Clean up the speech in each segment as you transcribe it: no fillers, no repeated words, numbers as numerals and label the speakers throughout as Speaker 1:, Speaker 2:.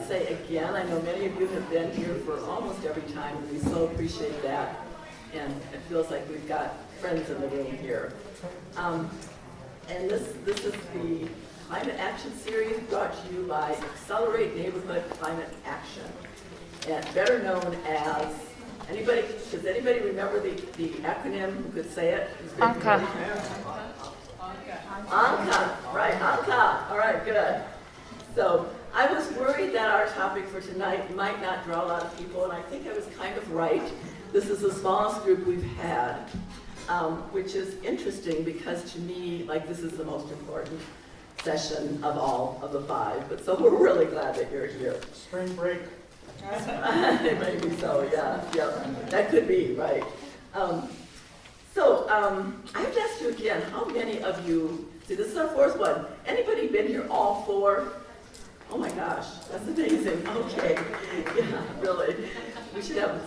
Speaker 1: to say again, I know many of you have been here for almost every time, and we so appreciate that. And it feels like we've got friends in the room here. And this is the Climate Action Series brought to you by Accelerate Neighborhood Climate Action, and better known as, does anybody remember the acronym? Who could say it?
Speaker 2: ANCA.
Speaker 1: ANCA, right, ANCA. All right, good. So I was worried that our topic for tonight might not draw a lot of people, and I think I was kind of right. This is the smallest group we've had, which is interesting because to me, like, this is the most important session of all of the 5. But so we're really glad that you're here.
Speaker 3: Spring break.
Speaker 1: Maybe so, yeah, that could be, right. I have to ask you again, how many of you, see this is our 4th one, anybody been here all 4? Oh my gosh, that's amazing, okay, yeah, really. We should have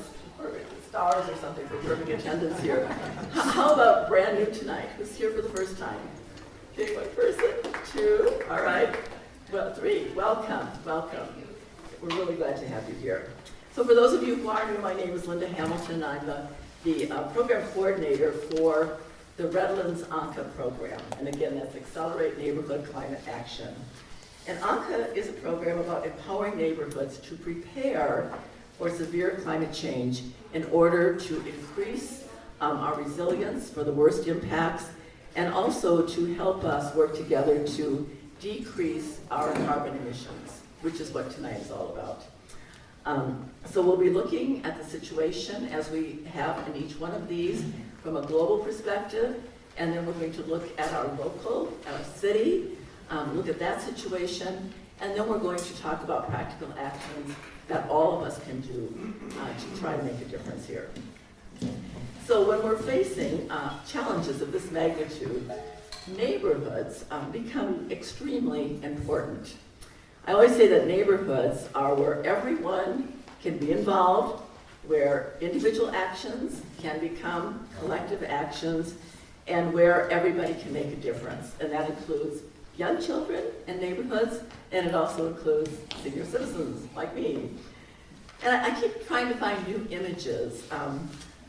Speaker 1: stars or something for perfect attendance here. How about brand new tonight? Who's here for the first time? Okay, 1 person, 2, all right, well, 3, welcome. We're really glad to have you here. So for those of you who are new, my name is Linda Hamilton. I'm the program coordinator for the Redlands ANCA program. And again, that's Accelerate Neighborhood Climate Action. And ANCA is a program about empowering neighborhoods to prepare for severe climate change in order to increase our resilience for the worst impacts, and also to help us work together to decrease our carbon emissions, which is what tonight is all about. So we'll be looking at the situation as we have in each one of these from a global perspective, and then we're going to look at our local, our city, look at that situation, and then we're going to talk about practical actions that all of us can do to try to make a difference here. So when we're facing challenges of this magnitude, neighborhoods become extremely important. I always say that neighborhoods are where everyone can be involved, where individual actions can become collective actions, and where everybody can make a difference. And that includes young children in neighborhoods, and it also includes senior citizens like me. And I keep trying to find new images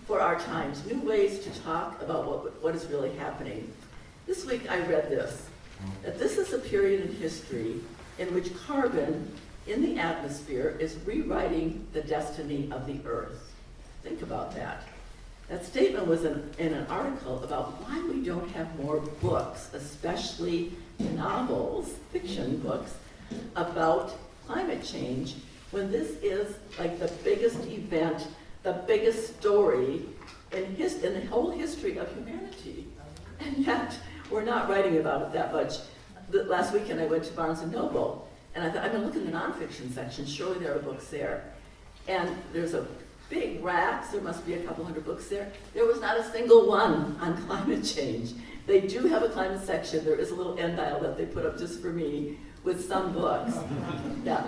Speaker 1: for our times, new ways to talk about what is really happening. This week I read this, that this is a period in history in which carbon in the atmosphere is rewriting the destiny of the Earth. Think about that. That statement was in an article about why we don't have more books, especially novels, fiction books, about climate change, when this is like the biggest event, the biggest story in the whole history of humanity. And yet, we're not writing about it that much. Last weekend I went to Barnes & Noble, and I thought, I'm going to look in the nonfiction section, surely there are books there. And there's a big racks, there must be a couple hundred books there. There was not a single one on climate change. They do have a climate section. There is a little end aisle that they put up just for me with some books. Yeah.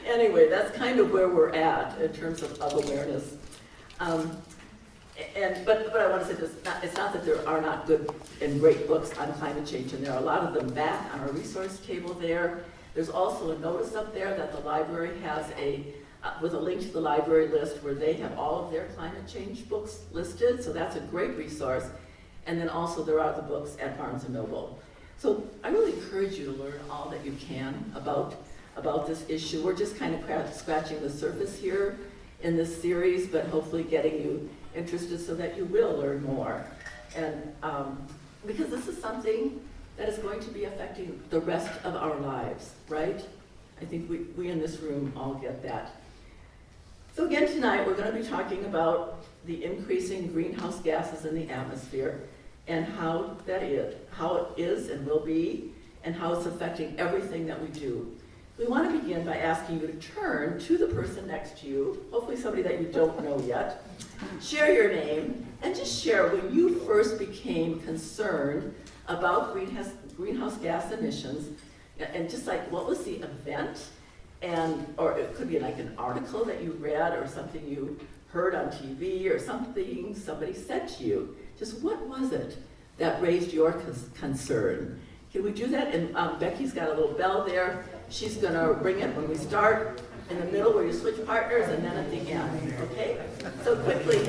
Speaker 1: Anyway, that's kind of where we're at in terms of awareness. But I want to say this, it's not that there are not good and great books on climate change, and there are a lot of them back on our resource table there. There's also a notice up there that the library has with a link to the library list where they have all of their climate change books listed, so that's a great resource. And then also there are the books at Barnes & Noble. So I really encourage you to learn all that you can about this issue. We're just kind of scratching the surface here in this series, but hopefully getting you interested so that you will learn more. And because this is something that is going to be affecting the rest of our lives, right? I think we in this room all get that. So again tonight we're going to be talking about the increasing greenhouse gases in the atmosphere and how it is and will be, and how it's affecting everything that we do. We want to begin by asking you to turn to the person next to you, hopefully somebody that you don't know yet. Share your name, and just share when you first became concerned about greenhouse gas emissions, and just like what was the event, or it could be like an article that you read or something you heard on TV or something somebody said to you. Just what was it that raised your concern? Can we do that? And Becky's got a little bell there. She's going to bring it when we start, in the middle where you switch partners, and then at the end, okay? So quickly.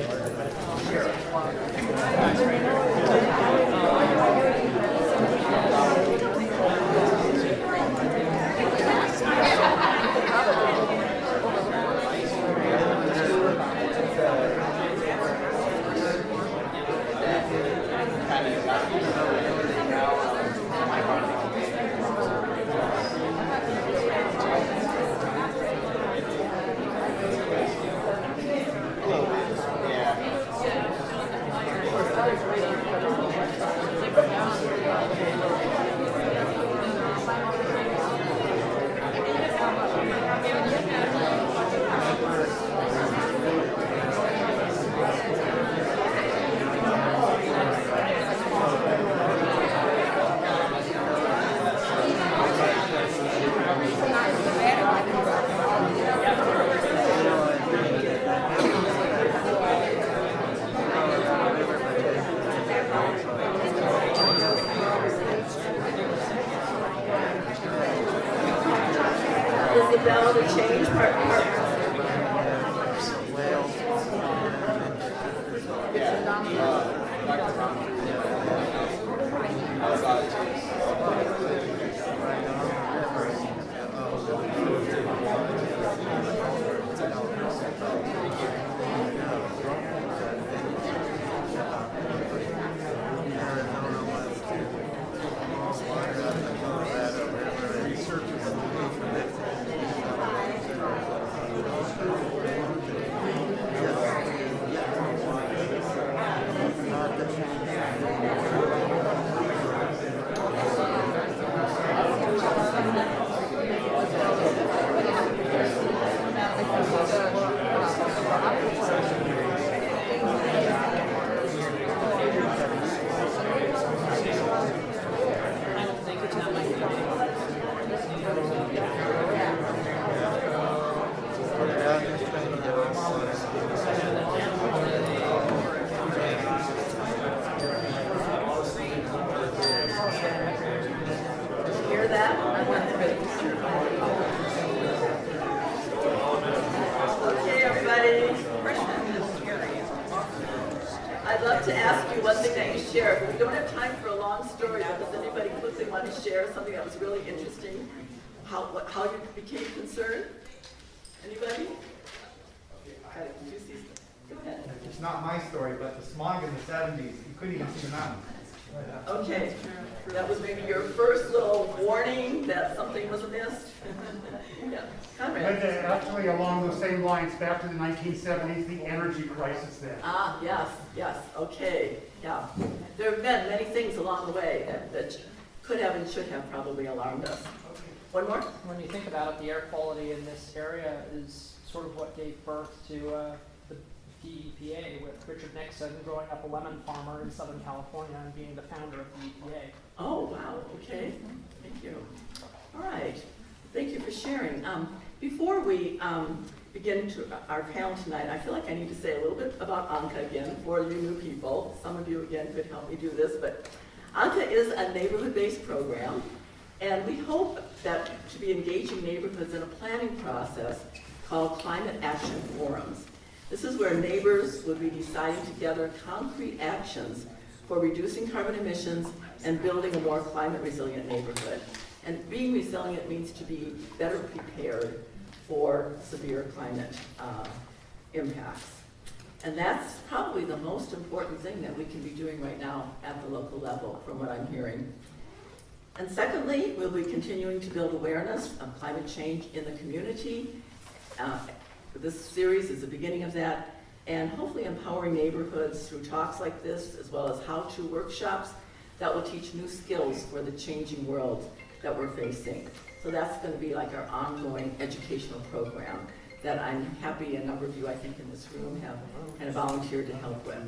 Speaker 1: Isabel, the change partner. Hear that? Okay, everybody. I'd love to ask you one thing that you share. We don't have time for a long story, but does anybody quickly want to share something that was really interesting? How you became concerned? Anybody? Did you see? Go ahead.
Speaker 2: It's not my story, but the smog in the 70s, you couldn't even see the mountains.
Speaker 1: Okay, that was maybe your first little warning that something was amiss. Yeah, Conrad.
Speaker 3: But actually, along those same lines, back to the 1970s, the energy crisis then.
Speaker 1: Ah, yes, okay, yeah. There have been many things along the way that could have and should have probably alarmed us. One more?
Speaker 4: When you think about it, the air quality in this area is sort of what gave birth to the EPA, with Richard Nixon growing up a lemon farmer in Southern California and being the founder of the EPA.
Speaker 1: Oh, wow, okay, thank you. All right, thank you for sharing. Before we begin our panel tonight, I feel like I need to say a little bit about ANCA again for you new people. Some of you, again, could help me do this, but ANCA is a neighborhood-based program, and we hope that to be engaging neighborhoods in a planning process called Climate Action Forums. This is where neighbors would be deciding together concrete actions for reducing carbon emissions and building a more climate resilient neighborhood. And being resilient means to be better prepared for severe climate impacts. And that's probably the most important thing that we can be doing right now at the local level, from what I'm hearing. And secondly, we'll be continuing to build awareness of climate change in the community. This series is the beginning of that, and hopefully empowering neighborhoods through talks like this, as well as how-to workshops that will teach new skills for the changing world that we're facing. So that's going to be like our ongoing educational program that I'm happy a number of you, I think, in this room have kind of volunteered to help with.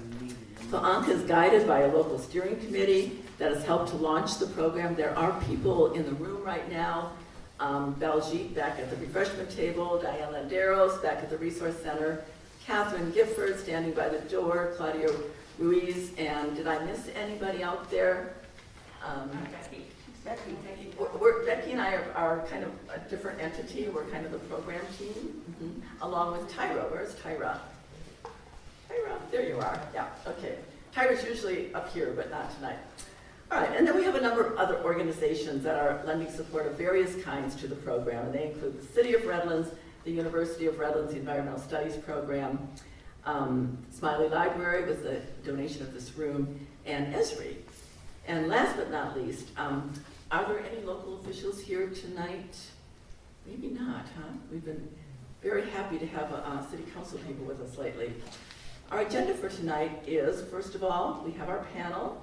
Speaker 1: So ANCA is guided by a local steering committee that has helped to launch the program. There are people in the room right now. Baljeet back at the refreshment table, Diane Landeros back at the Resource Center, Catherine Gifford standing by the door, Claudia Ruiz, and did I miss anybody out there? Becky and I are kind of a different entity. We're kind of the program team, along with Tyra. Where's Tyra? Tyra, there you are. Yeah, okay. Tyra's usually up here, but not tonight. All right, and then we have a number of other organizations that are lending support of various kinds to the program, and they include the City of Redlands, the University of Redlands, the Environmental Studies Program, Smiley Library was the donation of this room, and Esri. And last but not least, are there any local officials here tonight? Maybe not, huh? We've been very happy to have city council people with us lately. Our agenda for tonight is, first of all, we have our panel,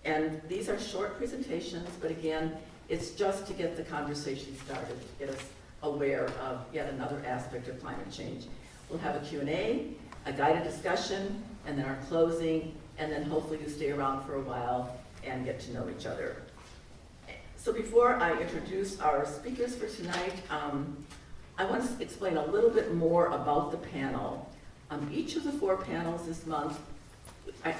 Speaker 1: and these are short presentations, but again, it's just to get the conversation started, to get us aware of yet another aspect of climate change. We'll have a Q&A, a guided discussion, and then our closing, and then hopefully you stay around for a while and get to know each other. So before I introduce our speakers for tonight, I want to explain a little bit more about the panel. Each of the 4 panels this month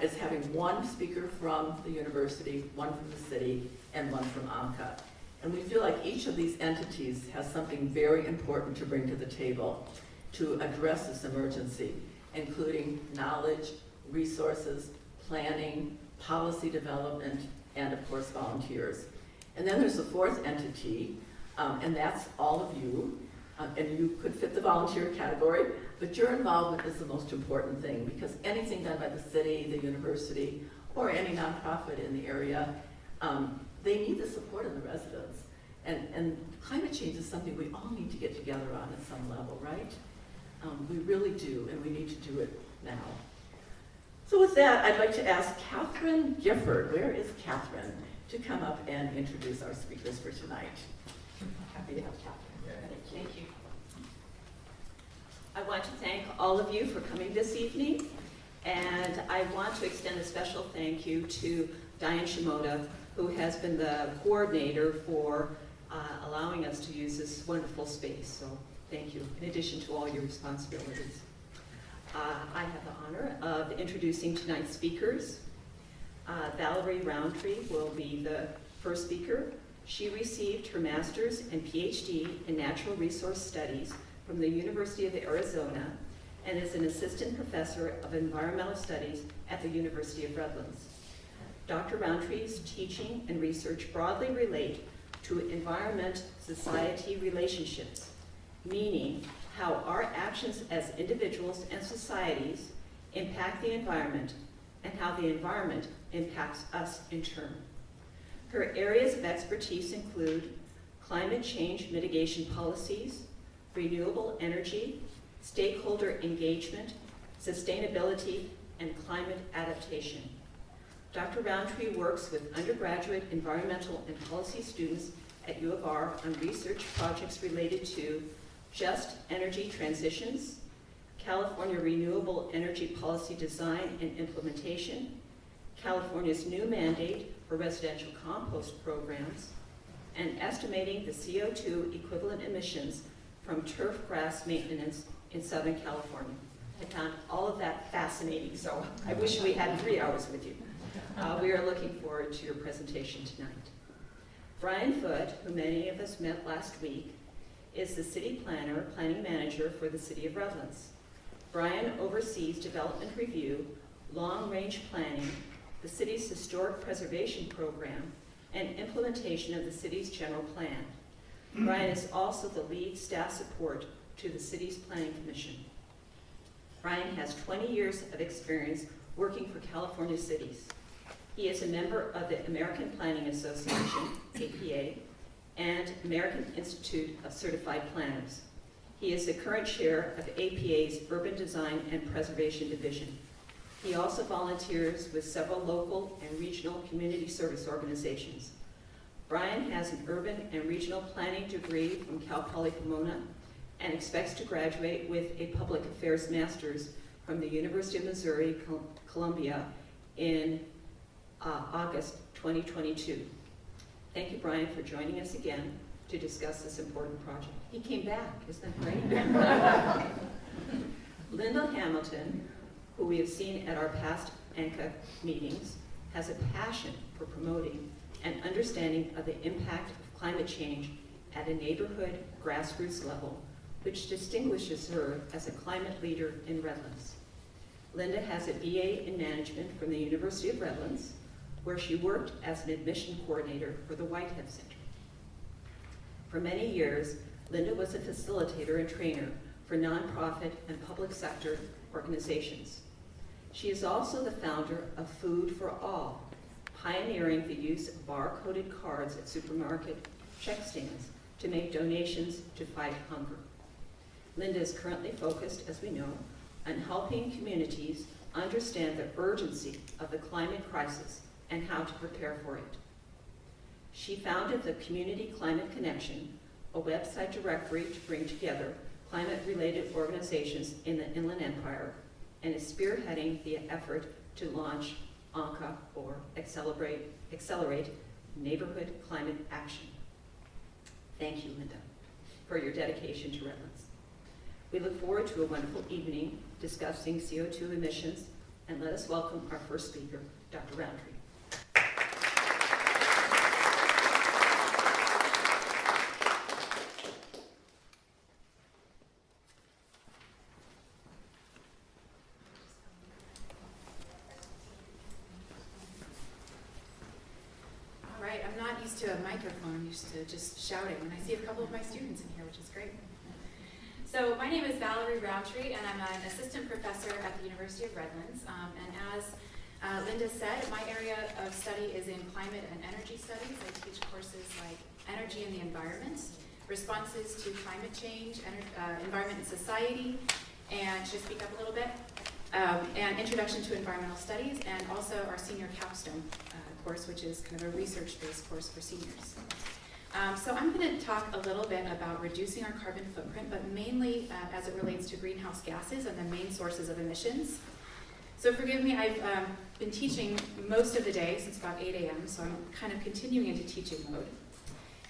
Speaker 1: is having one speaker from the university, one from the city, and one from ANCA. And we feel like each of these entities has something very important to bring to the table to address this emergency, including knowledge, resources, planning, policy development, and of course volunteers. And then there's the 4th entity, and that's all of you. And you could fit the volunteer category, but your involvement is the most important thing, because anything done by the city, the university, or any nonprofit in the area, they need the support of the residents. And climate change is something we all need to get together on at some level, right? We really do, and we need to do it now. So with that, I'd like to ask Catherine Gifford, where is Catherine, to come up and introduce our speakers for tonight. Happy to have Catherine.
Speaker 5: Thank you. I want to thank all of you for coming this evening, and I want to extend a special thank you to Diane Shimoda, who has been the coordinator for allowing us to use this wonderful space. So thank you, in addition to all your responsibilities. I have the honor of introducing tonight's speakers. Valerie Roundtree will be the first speaker. She received her master's and PhD in natural resource studies from the University of Arizona and is an assistant professor of environmental studies at the University of Redlands. Dr. Roundtree's teaching and research broadly relate to environment-society relationships, meaning how our actions as individuals and societies impact the environment and how the environment impacts us in turn. Her areas of expertise include climate change mitigation policies, renewable energy, stakeholder engagement, sustainability, and climate adaptation. Dr. Roundtree works with undergraduate environmental and policy students at U of R on research projects related to just energy transitions, California renewable energy policy design and implementation, California's new mandate for residential compost programs, and estimating the CO2 equivalent emissions from turf grass maintenance in Southern California. I found all of that fascinating, so I wish we had 3 hours with you. We are looking forward to your presentation tonight. Brian Foote, who many of us met last week, is the city planning manager for the City of Redlands. Brian oversees development review, long-range planning, the city's historic preservation program, and implementation of the city's general plan. Brian is also the lead staff support to the city's planning commission. Brian has 20 years of experience working for California cities. He is a member of the American Planning Association, APA, and American Institute of Certified Planners. He is the current chair of APA's Urban Design and Preservation Division. He also volunteers with several local and regional community service organizations. Brian has an urban and regional planning degree from Cal Poly Pomona and expects to graduate with a public affairs master's from the University of Missouri, Columbia in August 2022. Thank you, Brian, for joining us again to discuss this important project. He came back, isn't that great? Linda Hamilton, who we have seen at our past ANCA meetings, has a passion for promoting and understanding of the impact of climate change at a neighborhood grassroots level, which distinguishes her as a climate leader in Redlands. Linda has a BA in management from the University of Redlands, where she worked as an admission coordinator for the Whitehead Center. For many years, Linda was a facilitator and trainer for nonprofit and public sector organizations. She is also the founder of Food for All, pioneering the use of bar-coded cards at supermarket check stands to make donations to fight hunger. Linda is currently focused, as we know, on helping communities understand the urgency of the climate crisis and how to prepare for it. She founded the Community Climate Connection, a website directory to bring together climate-related organizations in the Inland Empire, and is spearheading the effort to launch ANCA, or Accelerate Neighborhood Climate Action. Thank you, Linda, for your dedication to Redlands. We look forward to a wonderful evening discussing CO2 emissions, and let us welcome our first speaker, Dr. Roundtree.
Speaker 6: All right, I'm not used to a microphone, I'm used to just shouting, and I see a couple of my students in here, which is great. So my name is Valerie Roundtree, and I'm an assistant professor at the University of Redlands. And as Linda said, my area of study is in climate and energy studies. I teach courses like energy and the environment, responses to climate change, environment and society, and should I speak up a little bit? And introduction to environmental studies, and also our senior capstone course, which is kind of a research-based course for seniors. So I'm going to talk a little bit about reducing our carbon footprint, but mainly as it relates to greenhouse gases and the main sources of emissions. So forgive me, I've been teaching most of the day since about 8 a.m., so I'm kind of continuing into teaching mode.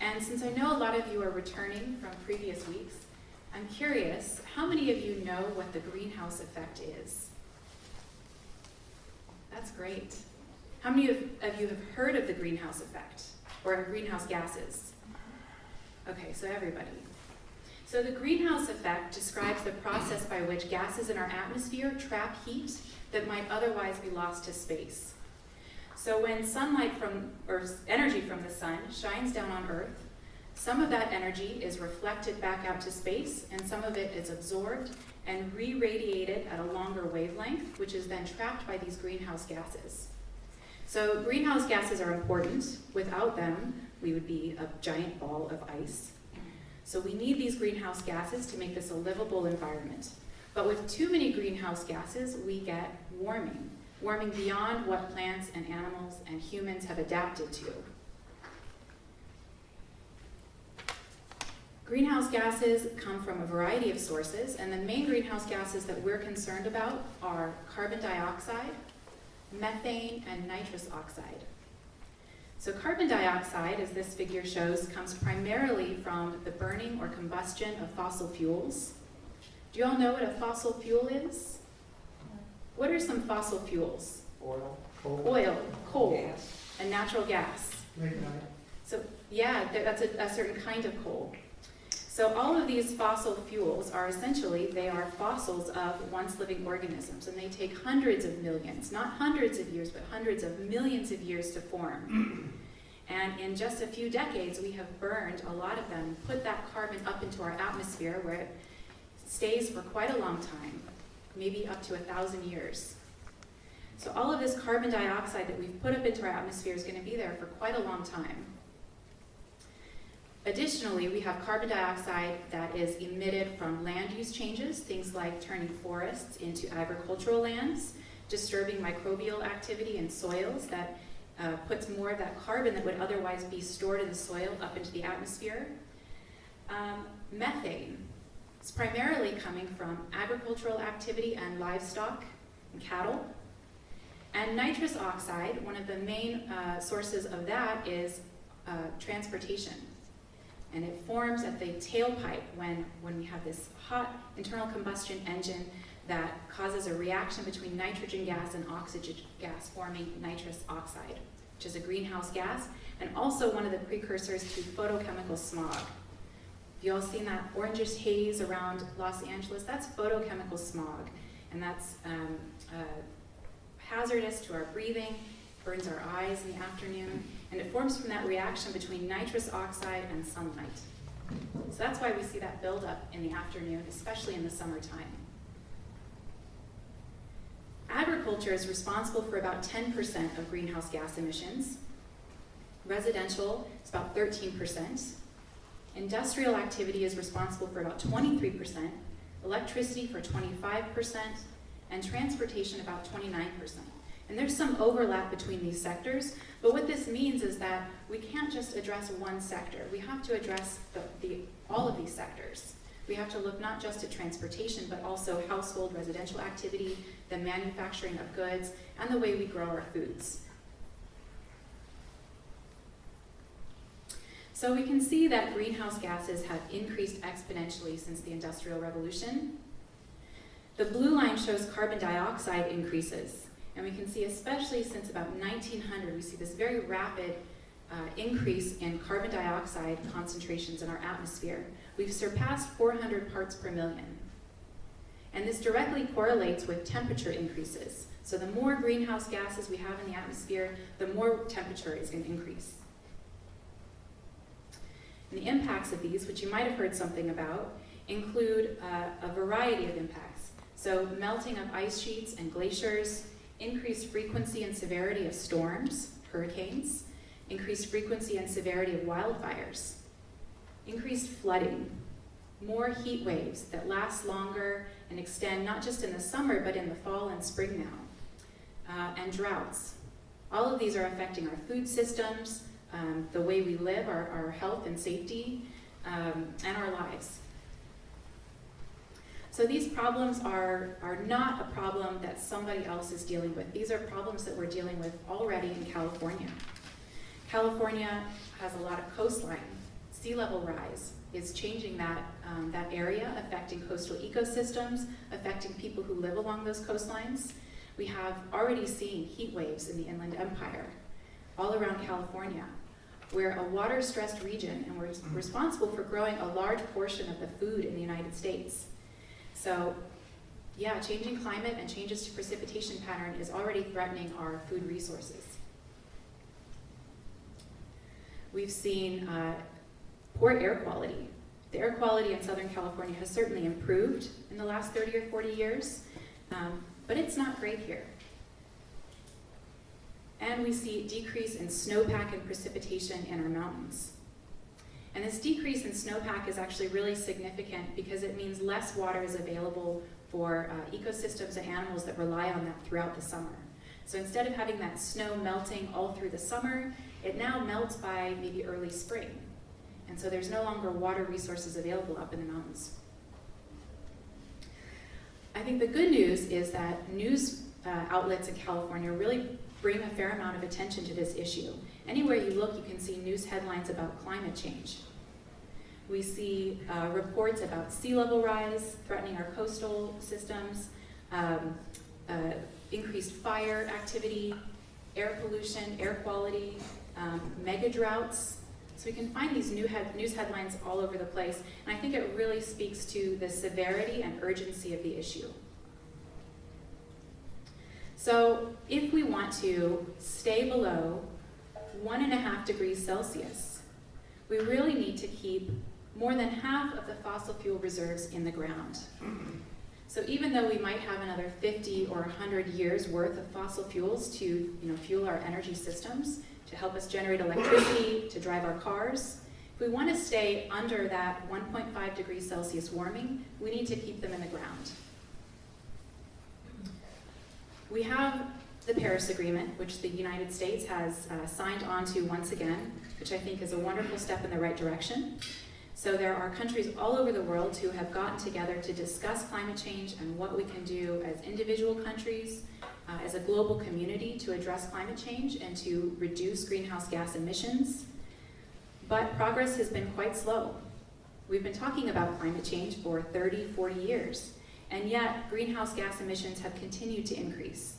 Speaker 6: And since I know a lot of you are returning from previous weeks, I'm curious, how many of you know what the greenhouse effect is? That's great. How many of you have heard of the greenhouse effect or greenhouse gases? Okay, so everybody. So the greenhouse effect describes the process by which gases in our atmosphere trap heat that might otherwise be lost to space. So when sunlight or energy from the sun shines down on Earth, some of that energy is reflected back out to space, and some of it is absorbed and re-radiated at a longer wavelength, which is then trapped by these greenhouse gases. So greenhouse gases are important. Without them, we would be a giant ball of ice. So we need these greenhouse gases to make this a livable environment. But with too many greenhouse gases, we get warming beyond what plants and animals and humans have adapted to. Greenhouse gases come from a variety of sources, and the main greenhouse gases that we're concerned about are carbon dioxide, methane, and nitrous oxide. So carbon dioxide, as this figure shows, comes primarily from the burning or combustion of fossil fuels. Do you all know what a fossil fuel is? What are some fossil fuels? Oil, coal, and natural gas. So yeah, that's a certain kind of coal. So all of these fossil fuels are essentially, they are fossils of once living organisms, and they take hundreds of millions, not hundreds of years, but hundreds of millions of years to form. And in just a few decades, we have burned a lot of them, put that carbon up into our atmosphere where it stays for quite a long time, maybe up to 1,000 years. So all of this carbon dioxide that we've put up into our atmosphere is going to be there for quite a long time. Additionally, we have carbon dioxide that is emitted from land use changes, things like turning forests into agricultural lands, disturbing microbial activity in soils that puts more of that carbon that would otherwise be stored in the soil up into the atmosphere. Methane is primarily coming from agricultural activity and livestock and cattle. And nitrous oxide, one of the main sources of that is transportation. And it forms at the tailpipe when we have this hot internal combustion engine that causes a reaction between nitrogen gas and oxygen gas, forming nitrous oxide. which is a greenhouse gas, and also one of the precursors to photochemical smog. You all seen that orangish haze around Los Angeles? That's photochemical smog, and that's hazardous to our breathing, burns our eyes in the afternoon, and it forms from that reaction between nitrous oxide and sunlight. So that's why we see that buildup in the afternoon, especially in the summertime. Agriculture is responsible for about 10% of greenhouse gas emissions. Residential is about 13%. Industrial activity is responsible for about 23%, electricity for 25%, and transportation about 29%. And there's some overlap between these sectors, but what this means is that we can't just address one sector. We have to address all of these sectors. We have to look not just at transportation, but also household residential activity, the manufacturing of goods, and the way we grow our foods. So we can see that greenhouse gases have increased exponentially since the Industrial Revolution. The blue line shows carbon dioxide increases. And we can see, especially since about 1900, we see this very rapid increase in carbon dioxide concentrations in our atmosphere. We've surpassed 400 parts per million. And this directly correlates with temperature increases. So the more greenhouse gases we have in the atmosphere, the more temperature is going to increase. And the impacts of these, which you might have heard something about, include a variety of impacts. So melting of ice sheets and glaciers, increased frequency and severity of storms, hurricanes, increased frequency and severity of wildfires, increased flooding, more heat waves that last longer and extend not just in the summer, but in the fall and spring now, and droughts. All of these are affecting our food systems, the way we live, our health and safety, and our lives. So these problems are not a problem that somebody else is dealing with. These are problems that we're dealing with already in California. California has a lot of coastline. Sea level rise is changing that area, affecting coastal ecosystems, affecting people who live along those coastlines. We have already seen heat waves in the Inland Empire, all around California. We're a water-stressed region, and we're responsible for growing a large portion of the food in the United States. So, yeah, changing climate and changes to precipitation pattern is already threatening our food resources. We've seen poor air quality. The air quality in Southern California has certainly improved in the last 30 or 40 years, but it's not great here. And we see a decrease in snowpack and precipitation in our mountains. And this decrease in snowpack is actually really significant because it means less water is available for ecosystems and animals that rely on that throughout the summer. So instead of having that snow melting all through the summer, it now melts by maybe early spring. And so there's no longer water resources available up in the mountains. I think the good news is that news outlets in California really bring a fair amount of attention to this issue. Anywhere you look, you can see news headlines about climate change. We see reports about sea level rise threatening our coastal systems, increased fire activity, air pollution, air quality, mega droughts. So we can find these news headlines all over the place, and I think it really speaks to the severity and urgency of the issue. So if we want to stay below 1.5 degrees Celsius, we really need to keep more than half of the fossil fuel reserves in the ground. So even though we might have another 50 or 100 years worth of fossil fuels to fuel our energy systems, to help us generate electricity, to drive our cars, if we want to stay under that 1.5 degrees Celsius warming, we need to keep them in the ground. We have the Paris Agreement, which the United States has signed on to once again, which I think is a wonderful step in the right direction. So there are countries all over the world who have gotten together to discuss climate change and what we can do as individual countries, as a global community to address climate change and to reduce greenhouse gas emissions. But progress has been quite slow. We've been talking about climate change for 30, 40 years, and yet greenhouse gas emissions have continued to increase.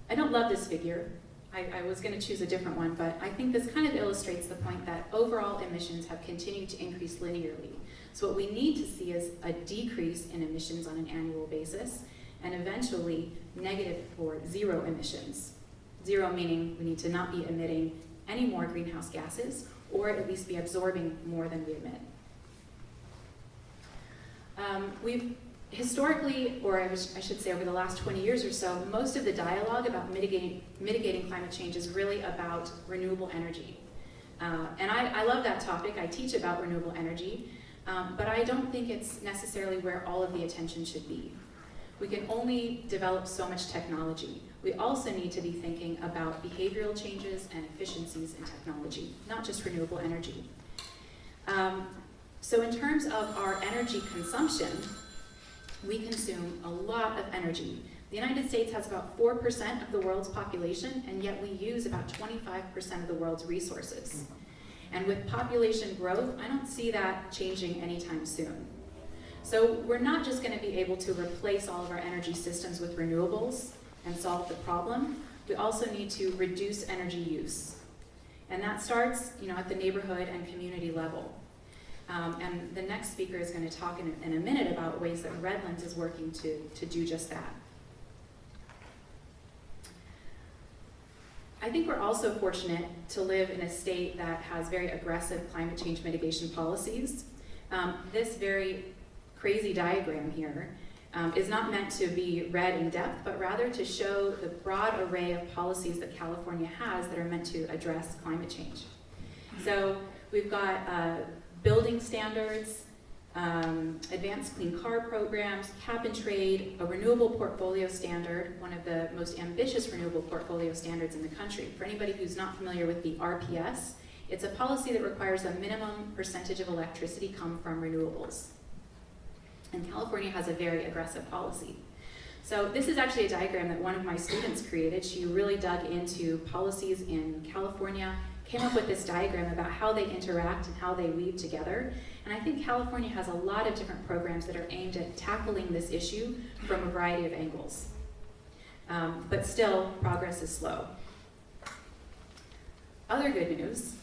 Speaker 6: I don't love this figure. I was going to choose a different one, but I think this kind of illustrates the point that overall emissions have continued to increase linearly. So what we need to see is a decrease in emissions on an annual basis, and eventually negative or zero emissions. Zero meaning we need to not be emitting any more greenhouse gases, or at least be absorbing more than we emit. We've historically, or I should say over the last 20 years or so, most of the dialogue about mitigating climate change is really about renewable energy. And I love that topic. I teach about renewable energy, but I don't think it's necessarily where all of the attention should be. We can only develop so much technology. We also need to be thinking about behavioral changes and efficiencies in technology, not just renewable energy. So in terms of our energy consumption, we consume a lot of energy. The United States has about 4% of the world's population, and yet we use about 25% of the world's resources. And with population growth, I don't see that changing anytime soon. So we're not just going to be able to replace all of our energy systems with renewables and solve the problem. We also need to reduce energy use. And that starts, at the neighborhood and community level. And the next speaker is going to talk in a minute about ways that Redlands is working to do just that. I think we're also fortunate to live in a state that has very aggressive climate change mitigation policies. This very crazy diagram here is not meant to be read in depth, but rather to show the broad array of policies that California has that are meant to address climate change. So we've got building standards, advanced clean car programs, cap and trade, a renewable portfolio standard, one of the most ambitious renewable portfolio standards in the country. For anybody who's not familiar with the RPS, it's a policy that requires a minimum percentage of electricity come from renewables. And California has a very aggressive policy. So this is actually a diagram that one of my students created. She really dug into policies in California, came up with this diagram about how they interact and how they weave together. And I think California has a lot of different programs that are aimed at tackling this issue from a variety of angles. But still, progress is slow. Other good news,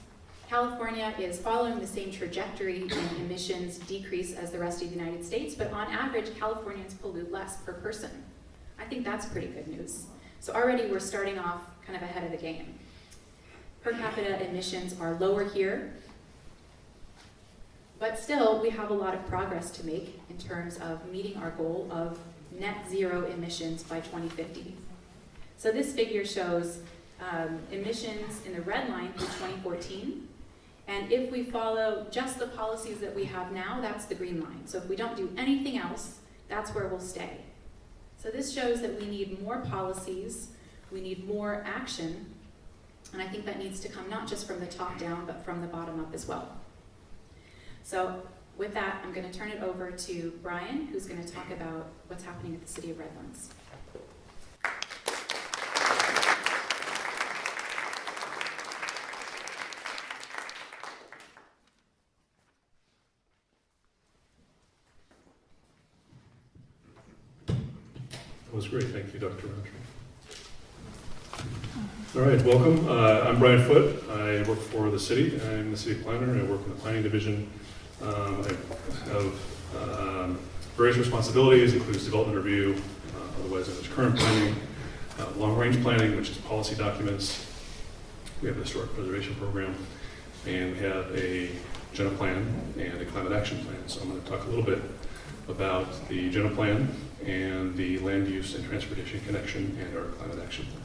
Speaker 6: California is following the same trajectory in emissions decrease as the rest of the United States, but on average, Californians pollute less per person. I think that's pretty good news. So already we're starting off kind of ahead of the game. Per capita emissions are lower here, but still we have a lot of progress to make in terms of meeting our goal of net zero emissions by 2050. So this figure shows emissions in the red line through 2014, and if we follow just the policies that we have now, that's the green line. So if we don't do anything else, that's where we'll stay. So this shows that we need more policies, we need more action, and I think that needs to come not just from the top down, but from the bottom up as well. So with that, I'm going to turn it over to Brian, who's going to talk about what's happening at the City of Redlands.
Speaker 7: That was great. Thank you, Dr. Roundtree. All right, welcome. I'm Brian Foote. I work for the city. I'm the city planner. I work in the planning division. I have various responsibilities, includes development review, otherwise known as current planning, long-range planning, which is policy documents. We have a historic preservation program, and we have a general plan and a climate action plan. So I'm going to talk a little bit about the general plan and the land use and transportation connection and our climate action plan.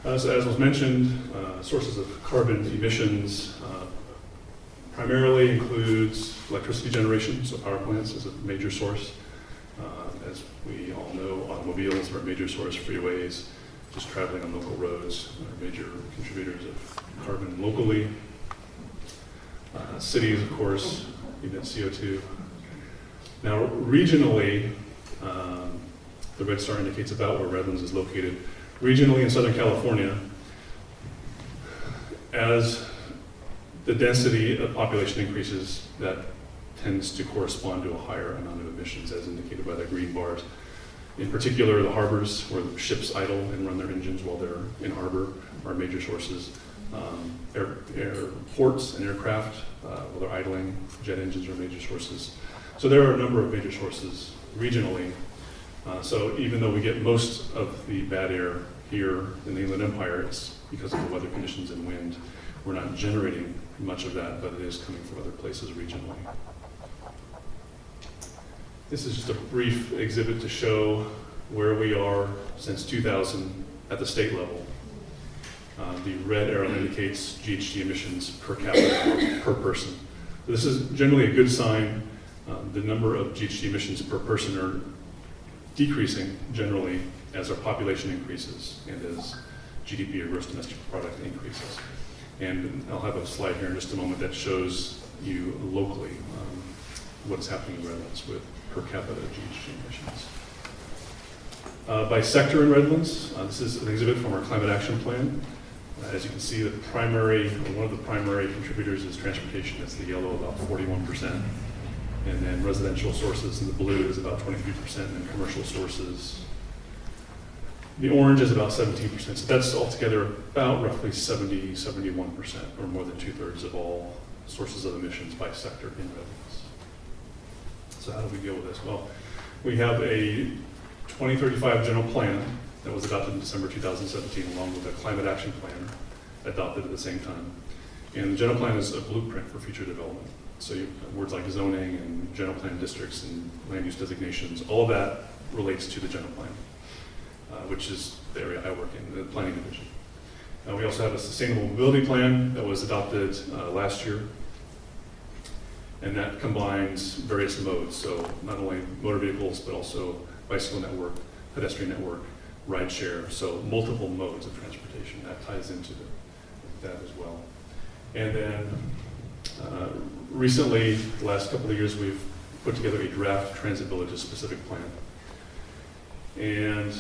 Speaker 7: As was mentioned, sources of carbon emissions primarily includes electricity generation, so power plants is a major source. As we all know, automobiles are a major source, freeways, just traveling on local roads are major contributors of carbon locally. Cities, of course, emit CO2. Now, regionally, the red star indicates about where Redlands is located. Regionally in Southern California, as the density of population increases, that tends to correspond to a higher amount of emissions, as indicated by the green bars. In particular, the harbors where the ships idle and run their engines while they're in harbor are major sources. Airports and aircraft, while they're idling, jet engines are major sources. So there are a number of major sources regionally. So even though we get most of the bad air here in the Inland Empire, it's because of the weather conditions and wind. We're not generating much of that, but it is coming from other places regionally. This is just a brief exhibit to show where we are since 2000 at the state level. The red arrow indicates GHG emissions per capita or per person. This is generally a good sign. The number of GHG emissions per person are decreasing generally as our population increases and as GDP or gross domestic product increases. And I'll have a slide here in just a moment that shows you locally what's happening in Redlands with per capita GHG emissions. By sector in Redlands, this is an exhibit from our climate action plan. As you can see, one of the primary contributors is transportation. That's the yellow, about 41%. And then residential sources in the blue is about 23%, and commercial sources, the orange is about 17%. So that's altogether about roughly 70, 71%, or more than 2/3 of all sources of emissions by sector in Redlands. So how do we deal with this? Well, we have a 2035 general plan that was adopted in December 2017, along with a climate action plan adopted at the same time. And the general plan is a blueprint for future development. So words like zoning and general plan districts and land use designations, all of that relates to the general plan, which is the area I work in, the planning division. We also have a sustainable mobility plan that was adopted last year, and that combines various modes. So not only motor vehicles, but also bicycle network, pedestrian network, ride share, so multiple modes of transportation. That ties into that as well. And then recently, the last couple of years, we've put together a draft transit villages specific plan. And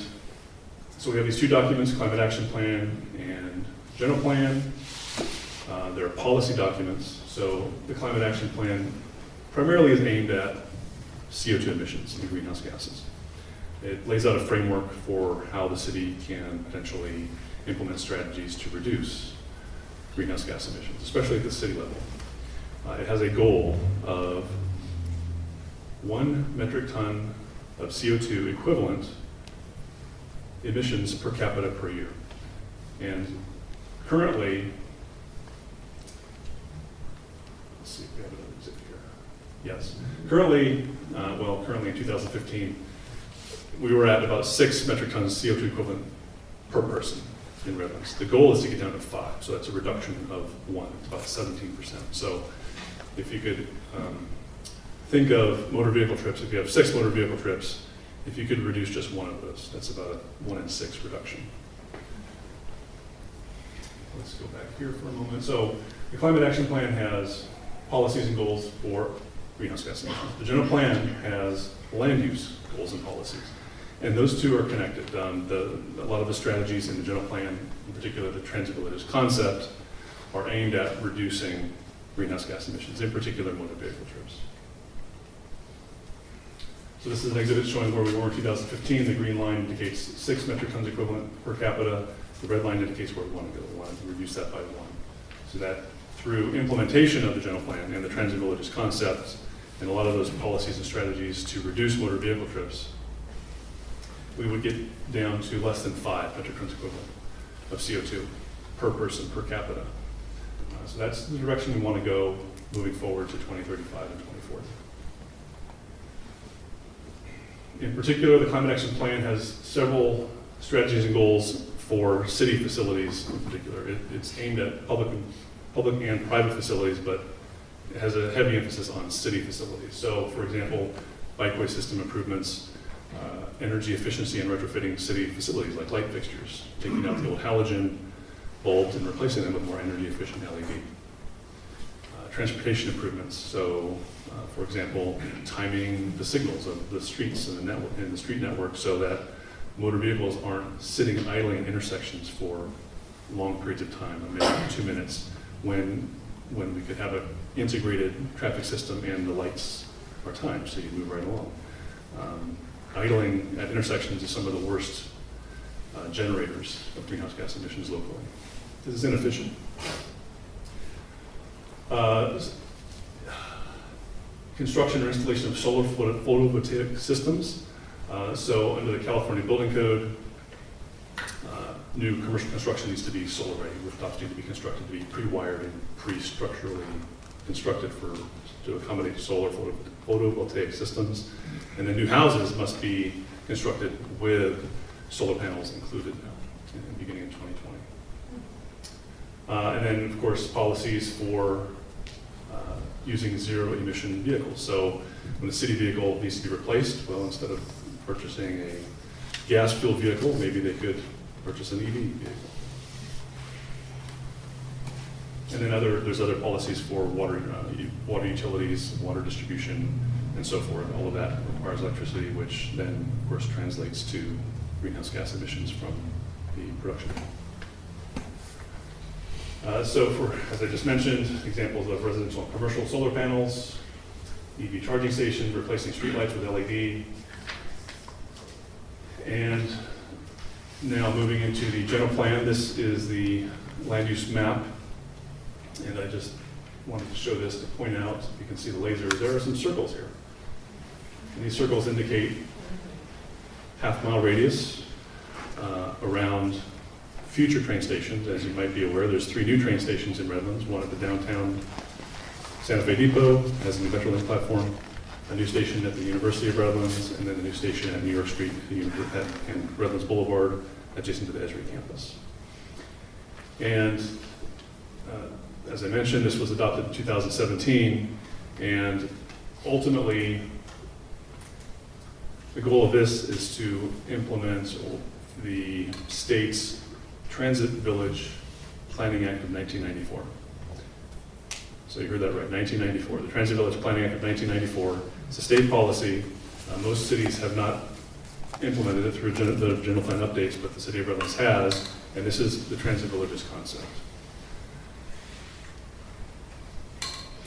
Speaker 7: so we have these two documents, climate action plan and general plan. They're policy documents. So the climate action plan primarily is aimed at CO2 emissions and greenhouse gases. It lays out a framework for how the city can potentially implement strategies to reduce greenhouse gas emissions, especially at the city level. It has a goal of 1 metric ton of CO2 equivalent emissions per capita per year. And currently, let's see if we have another exhibit here. Yes, currently in 2015, we were at about 6 metric tons CO2 equivalent per person in Redlands. The goal is to get down to 5, so that's a reduction of 1, it's about 17%. So if you could think of motor vehicle trips, if you have 6 motor vehicle trips, if you could reduce just one of those, that's about a 1 in 6 reduction. Let's go back here for a moment. So the Climate Action Plan has policies and goals for greenhouse gas emissions. The general plan has land use goals and policies. And those two are connected. A lot of the strategies in the general plan, in particular the transit villages concept, are aimed at reducing greenhouse gas emissions, in particular motor vehicle trips. So this is an exhibit showing where we were in 2015. The green line indicates 6 metric tons equivalent per capita. The red line indicates where we want to go. We want to reduce that by 1. So that through implementation of the general plan and the transit villages concept and a lot of those policies and strategies to reduce motor vehicle trips, we would get down to less than 5 metric tons equivalent of CO2 per person per capita. So that's the direction we want to go moving forward to 2035 and 2040. In particular, the Climate Action Plan has several strategies and goals for city facilities in particular. It's aimed at public and private facilities, but it has a heavy emphasis on city facilities. So, for example, bikeway system improvements, energy efficiency and retrofitting city facilities like light fixtures, taking out the old halogen bulbs and replacing them with more energy efficient LED. Transportation improvements, so for example, timing the signals of the streets and the network and the street network so that motor vehicles aren't sitting idling in intersections for long periods of time, maybe 2 minutes, when we could have an integrated traffic system and the lights are timed so you move right along. idling at intersections is some of the worst generators of greenhouse gas emissions locally. This is inefficient. Construction or installation of solar photovoltaic systems. So under the California Building Code, new commercial construction needs to be solar ready. Rooftops need to be constructed to be pre-wired and pre-structurally constructed to accommodate solar photovoltaic systems. And then new houses must be constructed with solar panels included beginning in 2020. And then, of course, policies for using zero emission vehicles. So when the city vehicle needs to be replaced, well, instead of purchasing a gas fuel vehicle, maybe they could purchase an EV vehicle. And then there's other policies for water utilities, water distribution, and so forth. All of that requires electricity, which then, of course, translates to greenhouse gas emissions from the production. So as I just mentioned, examples of residential and commercial solar panels, EV charging stations, replacing streetlights with LED. And now moving into the general plan, this is the land use map. And I just wanted to show this to point out, you can see the lasers, there are some circles here. And these circles indicate half-mile radius around future train stations. As you might be aware, there's 3 new train stations in Redlands, one at the downtown Santa Fe Depot as the Metrolink platform, a new station at the University of Redlands, and then a new station at New York Street and Redlands Boulevard adjacent to the Esri campus. And as I mentioned, this was adopted in 2017, and ultimately the goal of this is to implement the state's Transit Village Planning Act of 1994. So you heard that right, 1994. The Transit Village Planning Act of 1994. It's a state policy. Most cities have not implemented it through the general plan updates, but the city of Redlands has, and this is the Transit Villages concept.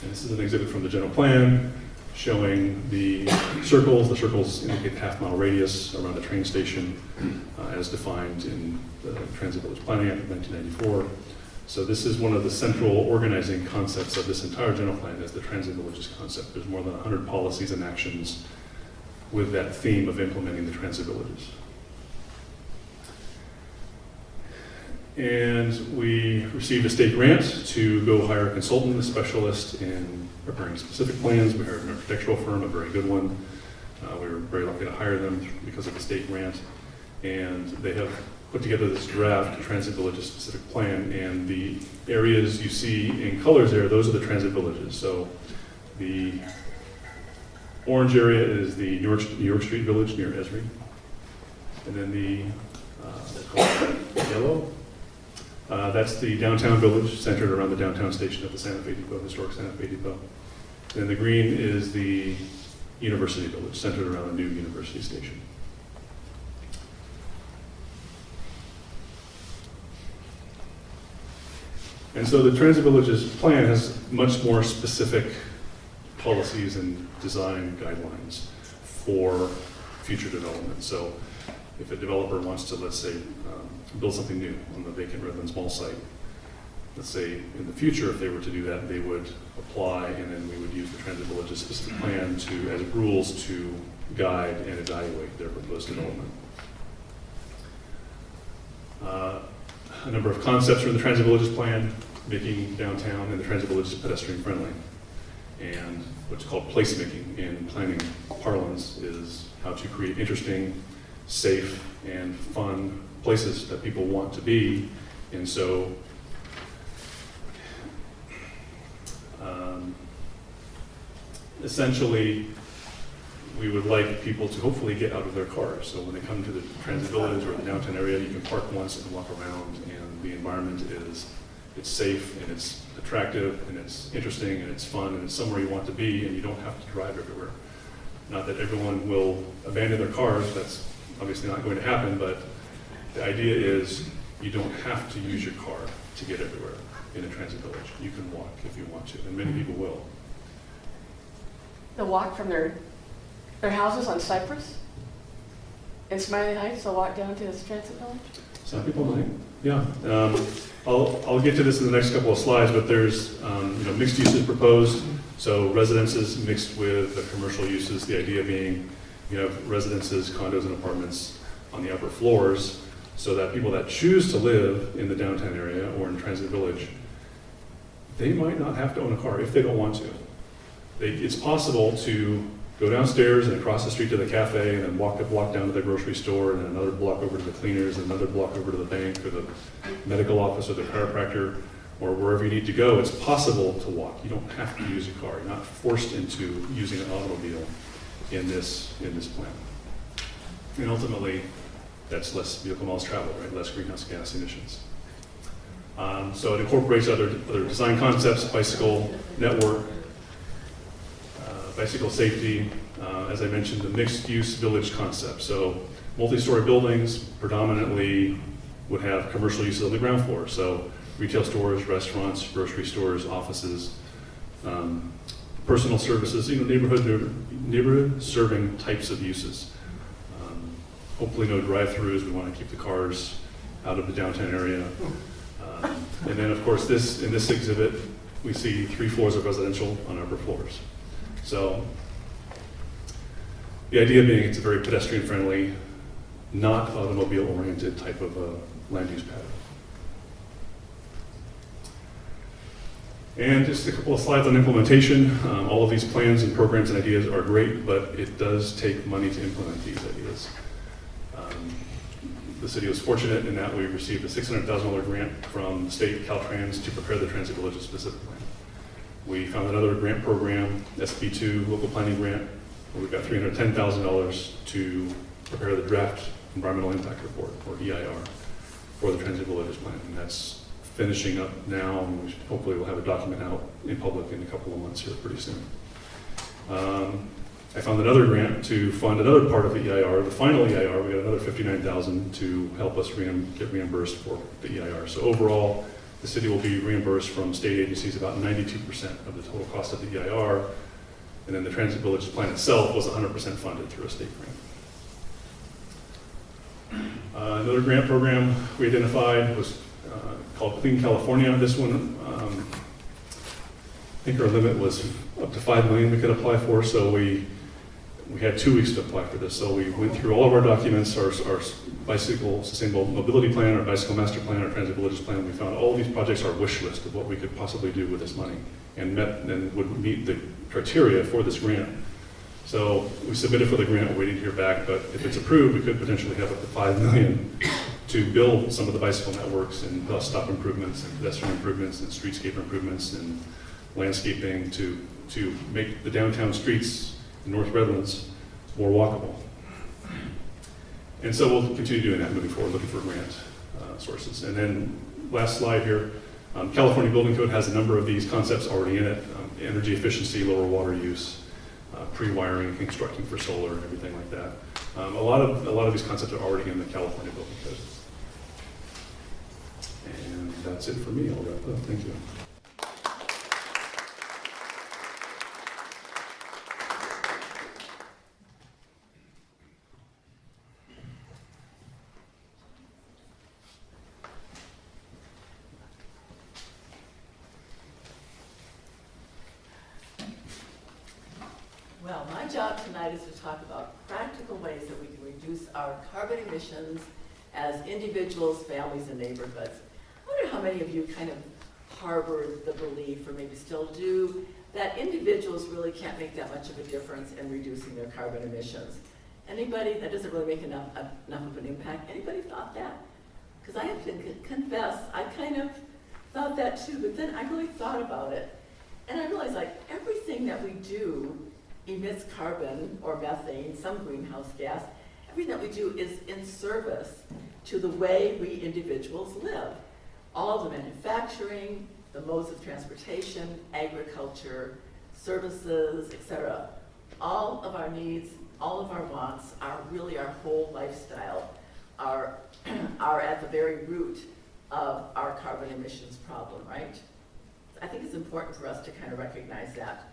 Speaker 7: And this is an exhibit from the general plan showing the circles. The circles indicate the half-mile radius around the train station as defined in the Transit Village Planning Act of 1994. So this is one of the central organizing concepts of this entire general plan is the Transit Villages concept. There's more than 100 policies and actions with that theme of implementing the transit villages. And we received a state grant to go hire a consultant, a specialist in preparing specific plans. We hired an architectural firm, a very good one. We were very lucky to hire them because of the state grant. And they have put together this draft transit villages specific plan. And the areas you see in colors there, those are the transit villages. So the orange area is the New York Street Village near Esri. And then the yellow, that's the downtown village centered around the downtown station at the Santa Fe Depot, historic Santa Fe Depot. And the green is the University Village centered around the new University Station. And so the Transit Villages plan has much more specific policies and design guidelines for future development. So if a developer wants to, let's say, build something new on the vacant Redlands Mall site, let's say in the future, if they were to do that, they would apply, and then we would use the Transit Villages specific plan to, as rules to guide and evaluate their proposed development. A number of concepts from the Transit Villages plan, making downtown and the Transit Villages pedestrian friendly. And what's called placemaking in planning parlance is how to create interesting, safe, and fun places that people want to be. And so essentially, we would like people to hopefully get out of their cars. So when they come to the Transit Village or the downtown area, you can park once and walk around, and the environment it's safe, and it's attractive, and it's interesting, and it's fun, and it's somewhere you want to be, and you don't have to drive everywhere. Not that everyone will abandon their cars, that's obviously not going to happen, but the idea is you don't have to use your car to get everywhere in a transit village. You can walk if you want to, and many people will.
Speaker 8: The walk from their houses on Cypress? In Smiley Heights, I'll walk down to this transit village?
Speaker 7: Some people might, yeah. I'll get to this in the next couple of slides, but there's, mixed uses proposed. So residences mixed with the commercial uses, the idea being, you have residences, condos, and apartments on the upper floors, so that people that choose to live in the downtown area or in Transit Village, they might not have to own a car if they don't want to. It's possible to go downstairs and across the street to the cafe and then walk a block down to the grocery store and another block over to the cleaners and another block over to the bank or the medical office or the chiropractor or wherever you need to go. It's possible to walk. You don't have to use a car. You're not forced into using an automobile in this plan. And ultimately, that's less vehicle miles traveled, right? Less greenhouse gas emissions. So it incorporates other design concepts, bicycle network, bicycle safety, as I mentioned, the mixed-use village concept. So multi-story buildings predominantly would have commercial uses of the ground floor. So retail stores, restaurants, grocery stores, offices, personal services, neighborhood serving types of uses. Hopefully no drive-throughs. We want to keep the cars out of the downtown area. And then, of course, in this exhibit, we see 3 floors of residential on upper floors. So the idea being it's a very pedestrian-friendly, not automobile-oriented type of land use pattern. And just a couple of slides on implementation. All of these plans and programs and ideas are great, but it does take money to implement these ideas. The city was fortunate in that we received a $600,000 grant from the state Caltrans to prepare the Transit Village specific plan. We found another grant program, SB2 local planning grant, where we got $310,000 to prepare the draft environmental impact report, or EIR, for the Transit Villages plan. And that's finishing up now, and we hopefully will have a document out in public in a couple of months here pretty soon. I found another grant to fund another part of the EIR, the final EIR. We got another $59,000 to help us get reimbursed for the EIR. So overall, the city will be reimbursed from state agencies about 92% of the total cost of the EIR, and then the Transit Village plan itself was 100% funded through a state grant. Another grant program we identified was called Clean California. This one, I think our limit was up to $5 million we could apply for, so we had 2 weeks to apply for this. So we went through all of our documents, our bicycle sustainable mobility plan, our bicycle master plan, our transit villages plan. We found all of these projects are a wish list of what we could possibly do with this money and would meet the criteria for this grant. So we submitted for the grant, we're waiting to hear back, but if it's approved, we could potentially have up to $5 million to build some of the bicycle networks and bus stop improvements and pedestrian improvements and streetscape improvements and landscaping to make the downtown streets in North Redlands more walkable. And so we'll continue doing that moving forward, looking for grant sources. And then last slide here, California Building Code has a number of these concepts already in it, energy efficiency, lower water use, pre-wiring, constructing for solar, and everything like that. A lot of these concepts are already in the California Building Code. And that's it for me. I'll wrap up. Thank you.
Speaker 1: Well, my job tonight is to talk about practical ways that we can reduce our carbon emissions as individuals, families, and neighborhoods. I wonder how many of you kind of harbor the belief, or maybe still do, that individuals really can't make that much of a difference in reducing their carbon emissions. Anybody? That doesn't really make enough of an impact. Anybody thought that? Because I have to confess, I kind of thought that too, but then I really thought about it. And I realized, like, everything that we do emits carbon or methane, some greenhouse gas. Everything that we do is in service to the way we individuals live. All the manufacturing, the modes of transportation, agriculture, services, etc. All of our needs, all of our wants, really our whole lifestyle are at the very root of our carbon emissions problem, right? I think it's important for us to kind of recognize that.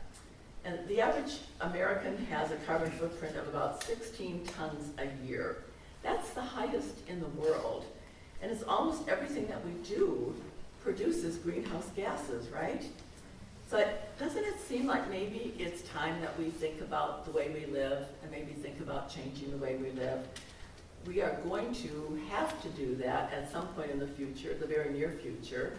Speaker 1: And the average American has a carbon footprint of about 16 tons a year. That's the highest in the world. And it's almost everything that we do produces greenhouse gases, right? So doesn't it seem like maybe it's time that we think about the way we live and maybe think about changing the way we live? We are going to have to do that at some point in the future, the very near future.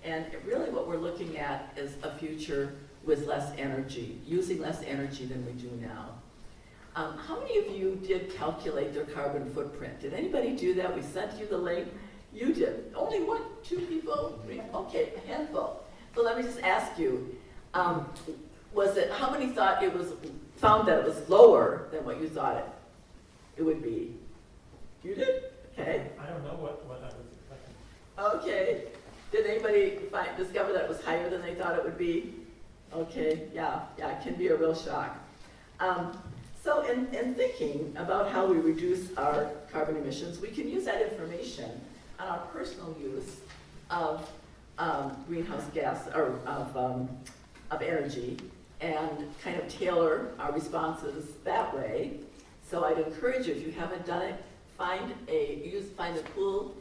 Speaker 1: And really what we're looking at is a future with less energy, using less energy than we do now. How many of you did calculate their carbon footprint? Did anybody do that? We sent you the link. You did. Only 1, 2 people? 3? Okay, a handful. So let me just ask you, how many found that it was lower than what you thought it would be? You did? Okay.
Speaker 2: I don't know what I was expecting.
Speaker 1: Okay. Did anybody discover that it was higher than they thought it would be? Okay, yeah, it can be a real shock. So in thinking about how we reduce our carbon emissions, we can use that information on our personal use of greenhouse gas, or of energy, and kind of tailor our responses that way. So I'd encourage you, if you haven't done it, find a cool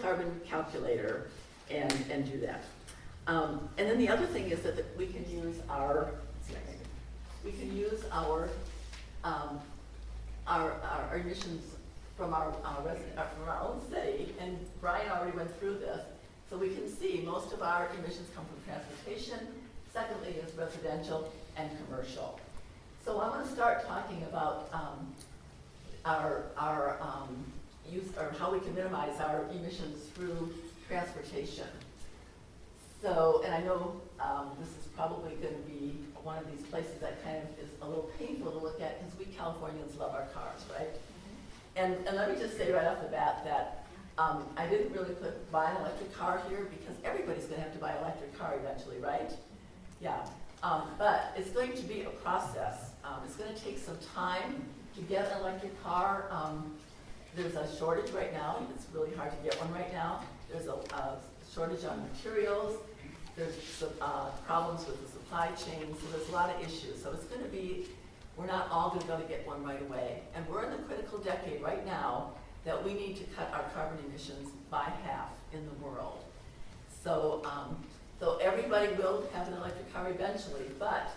Speaker 1: carbon calculator and do that. And then the other thing is that we can use our emissions from our own city, and Brian already went through this. So we can see most of our emissions come from transportation. Secondly is residential and commercial. So I want to start talking about our use, or how we can minimize our emissions through transportation. So, and I know this is probably going to be one of these places that kind of is a little painful to look at, because we Californians love our cars, right? And let me just say right off the bat that I didn't really buy an electric car here, because everybody's going to have to buy an electric car eventually, right? Yeah. But it's going to be a process. It's going to take some time to get an electric car. There's a shortage right now. It's really hard to get one right now. There's a shortage on materials. There's some problems with the supply chain. So there's a lot of issues. So it's going to be, we're not all going to go to get one right away. And we're in the critical decade right now that we need to cut our carbon emissions by half in the world. So, so everybody will have an electric car eventually, but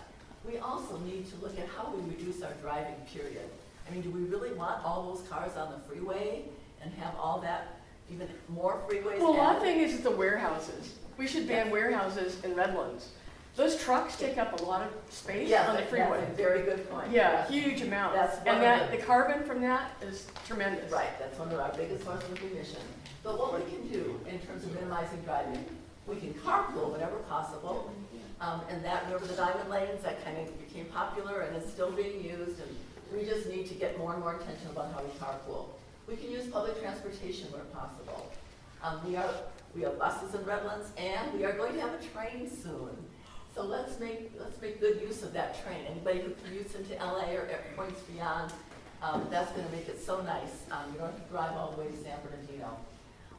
Speaker 1: we also need to look at how we reduce our driving, period. I mean, do we really want all those cars on the freeway and have all that, even more freeways?
Speaker 8: Well, one
Speaker 1: added?
Speaker 8: thing is the warehouses. We should ban warehouses in Redlands. Those trucks take up a lot of space
Speaker 1: Yes,
Speaker 8: on the freeway.
Speaker 1: that's a very good point.
Speaker 8: Yeah,
Speaker 1: Yes.
Speaker 8: huge amount.
Speaker 1: That's one
Speaker 8: And
Speaker 1: of
Speaker 8: that
Speaker 1: the-
Speaker 8: the carbon from that is tremendous.
Speaker 1: Right, that's one of our biggest sources of emission. But what we can do in terms of minimizing driving, we can carpool whenever possible. And that, remember the diamond lanes, that kind of became popular and is still being used, and we just need to get more and more attention about how we carpool. We can use public transportation where possible. We have buses in Redlands, and we are going to have a train soon. So let's make good use of that train. Anybody who commutes into LA or points beyond, that's going to make it so nice. You don't have to drive all the way to San Bernardino.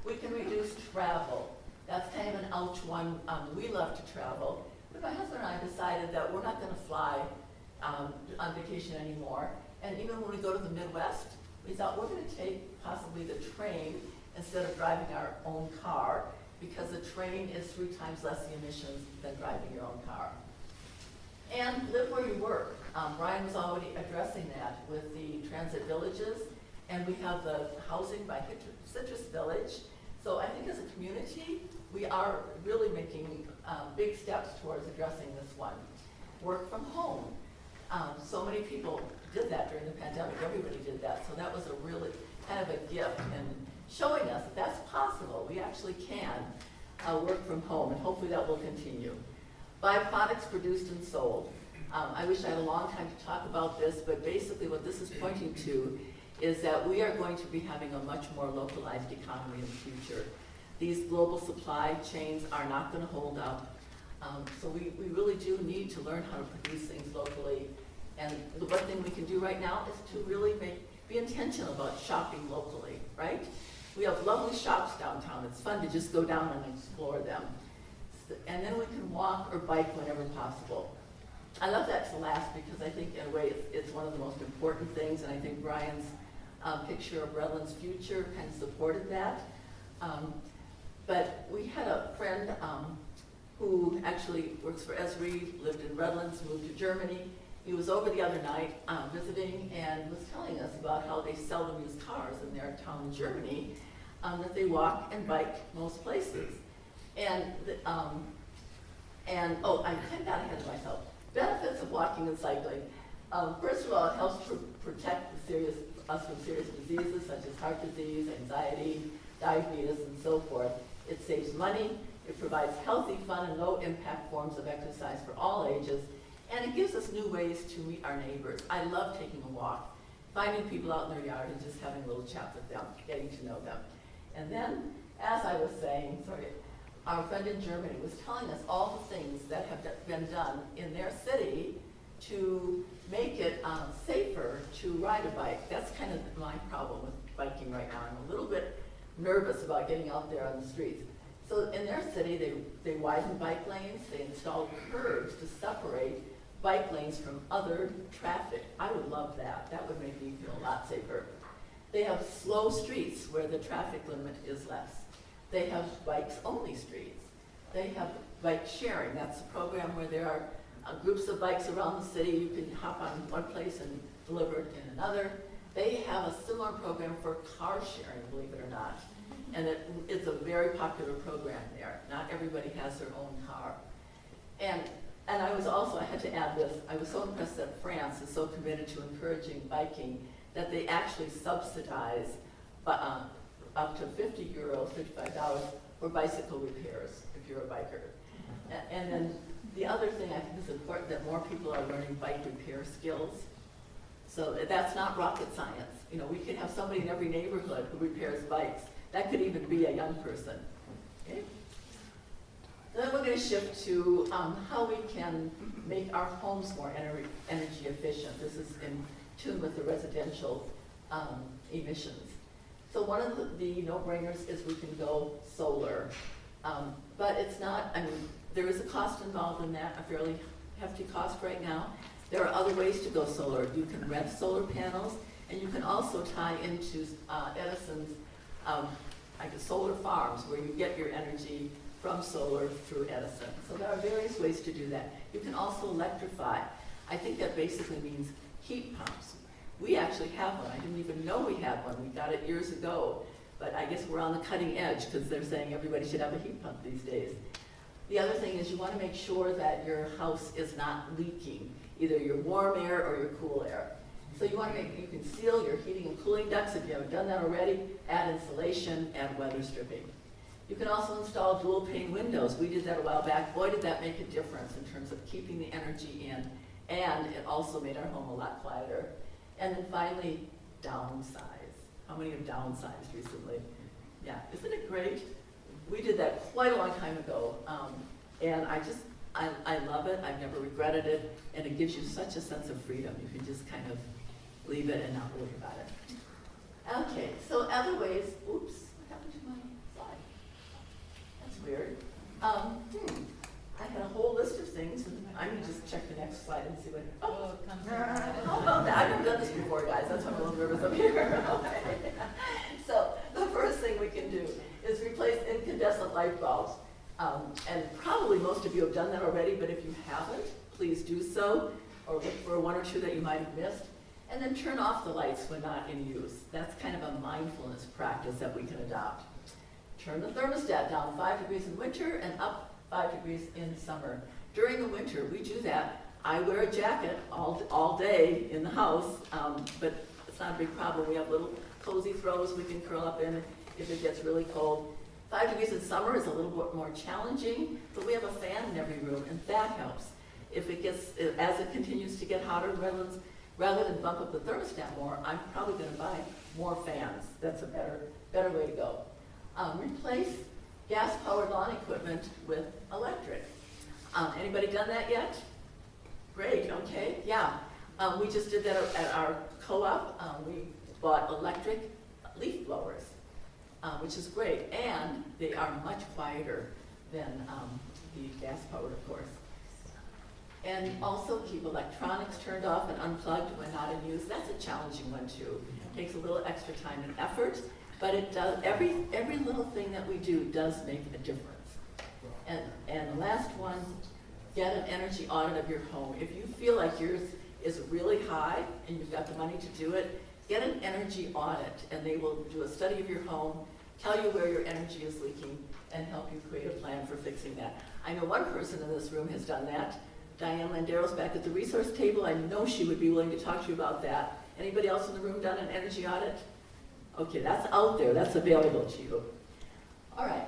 Speaker 1: We can reduce travel. That's kind of an ouch one. We love to travel. But my husband and I decided that we're not going to fly on vacation anymore. And even when we go to the Midwest, we thought we're going to take possibly the train instead of driving our own car, because the train is 3 times less the emissions than driving your own car. And live where you work. Brian was already addressing that with the transit villages, and we have the housing by Citrus Village. So I think as a community, we are really making big steps towards addressing this one. Work from home. So many people did that during the pandemic. Everybody did that. So that was a really kind of a gift in showing us that that's possible. We actually can work from home, and hopefully that will continue. Byproducts produced and sold. I wish I had a long time to talk about this, but basically what this is pointing to is that we are going to be having a much more localized economy in the future. These global supply chains are not going to hold up. So we really do need to learn how to produce things locally. And the one thing we can do right now is to really be intentional about shopping locally, right? We have lovely shops downtown. It's fun to just go down and explore them. And then we can walk or bike whenever possible. I love that to last, because I think in a way it's one of the most important things, and I think Brian's picture of Redlands' future, kind of supported that. But we had a friend who actually works for Esri, lived in Redlands, moved to Germany. He was over the other night visiting and was telling us about how they seldom use cars in their town in Germany, that they walk and bike most places. And oh, I kind of got ahead of myself. Benefits of walking and cycling. First of all, it helps protect us from serious diseases such as heart disease, anxiety, diabetes, and so forth. It saves money. It provides healthy, fun, and low-impact forms of exercise for all ages. And it gives us new ways to meet our neighbors. I love taking a walk, finding people out in their yard and just having a little chat with them, getting to know them. And then, as I was saying, our friend in Germany was telling us all the things that have been done in their city to make it safer to ride a bike. That's kind of my problem with biking right now. I'm a little bit nervous about getting out there on the streets. So in their city, they widened bike lanes, they installed curbs to separate bike lanes from other traffic. I would love that. That would make me feel a lot safer. They have slow streets where the traffic limit is less. They have bikes-only streets. They have bike sharing. That's a program where there are groups of bikes around the city. You can hop on one place and deliver it in another. They have a similar program for car sharing, believe it or not. And it's a very popular program there. Not everybody has their own car. And I had to add this, I was so impressed that France is so committed to encouraging biking that they actually subsidize up to €50, $55 for bicycle repairs if you're a biker. And then the other thing I think is important, that more people are learning bike repair skills. So that's not rocket science. You know, we can have somebody in every neighborhood who repairs bikes. That could even be a young person. Okay? Then we're going to shift to how we can make our homes more energy efficient. This is in tune with the residential emissions. So one of the no-brainers is we can go solar. But it's not, I mean, there is a cost involved in that, a fairly hefty cost right now. There are other ways to go solar. You can rent solar panels, and you can also tie into Edison's solar farms, where you get your energy from solar through Edison. So there are various ways to do that. You can also electrify. I think that basically means heat pumps. We actually have one. I didn't even know we had one. We got it years ago. But I guess we're on the cutting edge because they're saying everybody should have a heat pump these days. The other thing is you want to make sure that your house is not leaking, either your warm air or your cool air. So you can seal your heating and cooling ducts if you haven't done that already, add insulation, add weather stripping. You can also install dual pane windows. We did that a while back. Boy, did that make a difference in terms of keeping the energy in, and it also made our home a lot quieter. And then finally, downsize. How many have downsized recently? Yeah, isn't it great? We did that quite a long time ago, and I love it. I've never regretted it, and it gives you such a sense of freedom. You can just kind of leave it and not worry about it. Okay, so other ways, oops, what happened to my slide? That's weird. I had a whole list of things, and I'm gonna just check the next slide and see what, how about that? I've never done this before, guys, that's why I'm a little nervous up here. Okay. So, the first thing we can do is replace incandescent light bulbs. And probably most of you have done that already, but if you haven't, please do so, or look for one or two that you might have missed. And then turn off the lights when not in use. That's kind of a mindfulness practice that we can adopt. Turn the thermostat down 5 degrees in winter and up 5 degrees in summer. During the winter, we do that. I wear a jacket all day in the house, but it's not a big problem. We have little cozy throws we can curl up in if it gets really cold. 5 degrees in summer is a little bit more challenging, but we have a fan in every room, and that helps. If it gets, as it continues to get hotter, rather than bump up the thermostat more, I'm probably going to buy more fans. That's a better way to go. Replace gas-powered lawn equipment with electric. Anybody done that yet? Great, okay, yeah. We just did that at our co-op. We bought electric leaf blowers, which is great, and they are much quieter than the gas-powered, of course. And also keep electronics turned off and unplugged when not in use. That's a challenging one too. Takes a little extra time and effort, but it does, every little thing that we do does make a difference. And the last one, get an energy audit of your home. If you feel like yours is really high and you've got the money to do it, get an energy audit, and they will do a study of your home, tell you where your energy is leaking, and help you create a plan for fixing that. I know one person in this room has done that. Diane Landero's back at the resource table. I know she would be willing to talk to you about that. Anybody else in the room done an energy audit? Okay, that's out there. That's available to you. All right.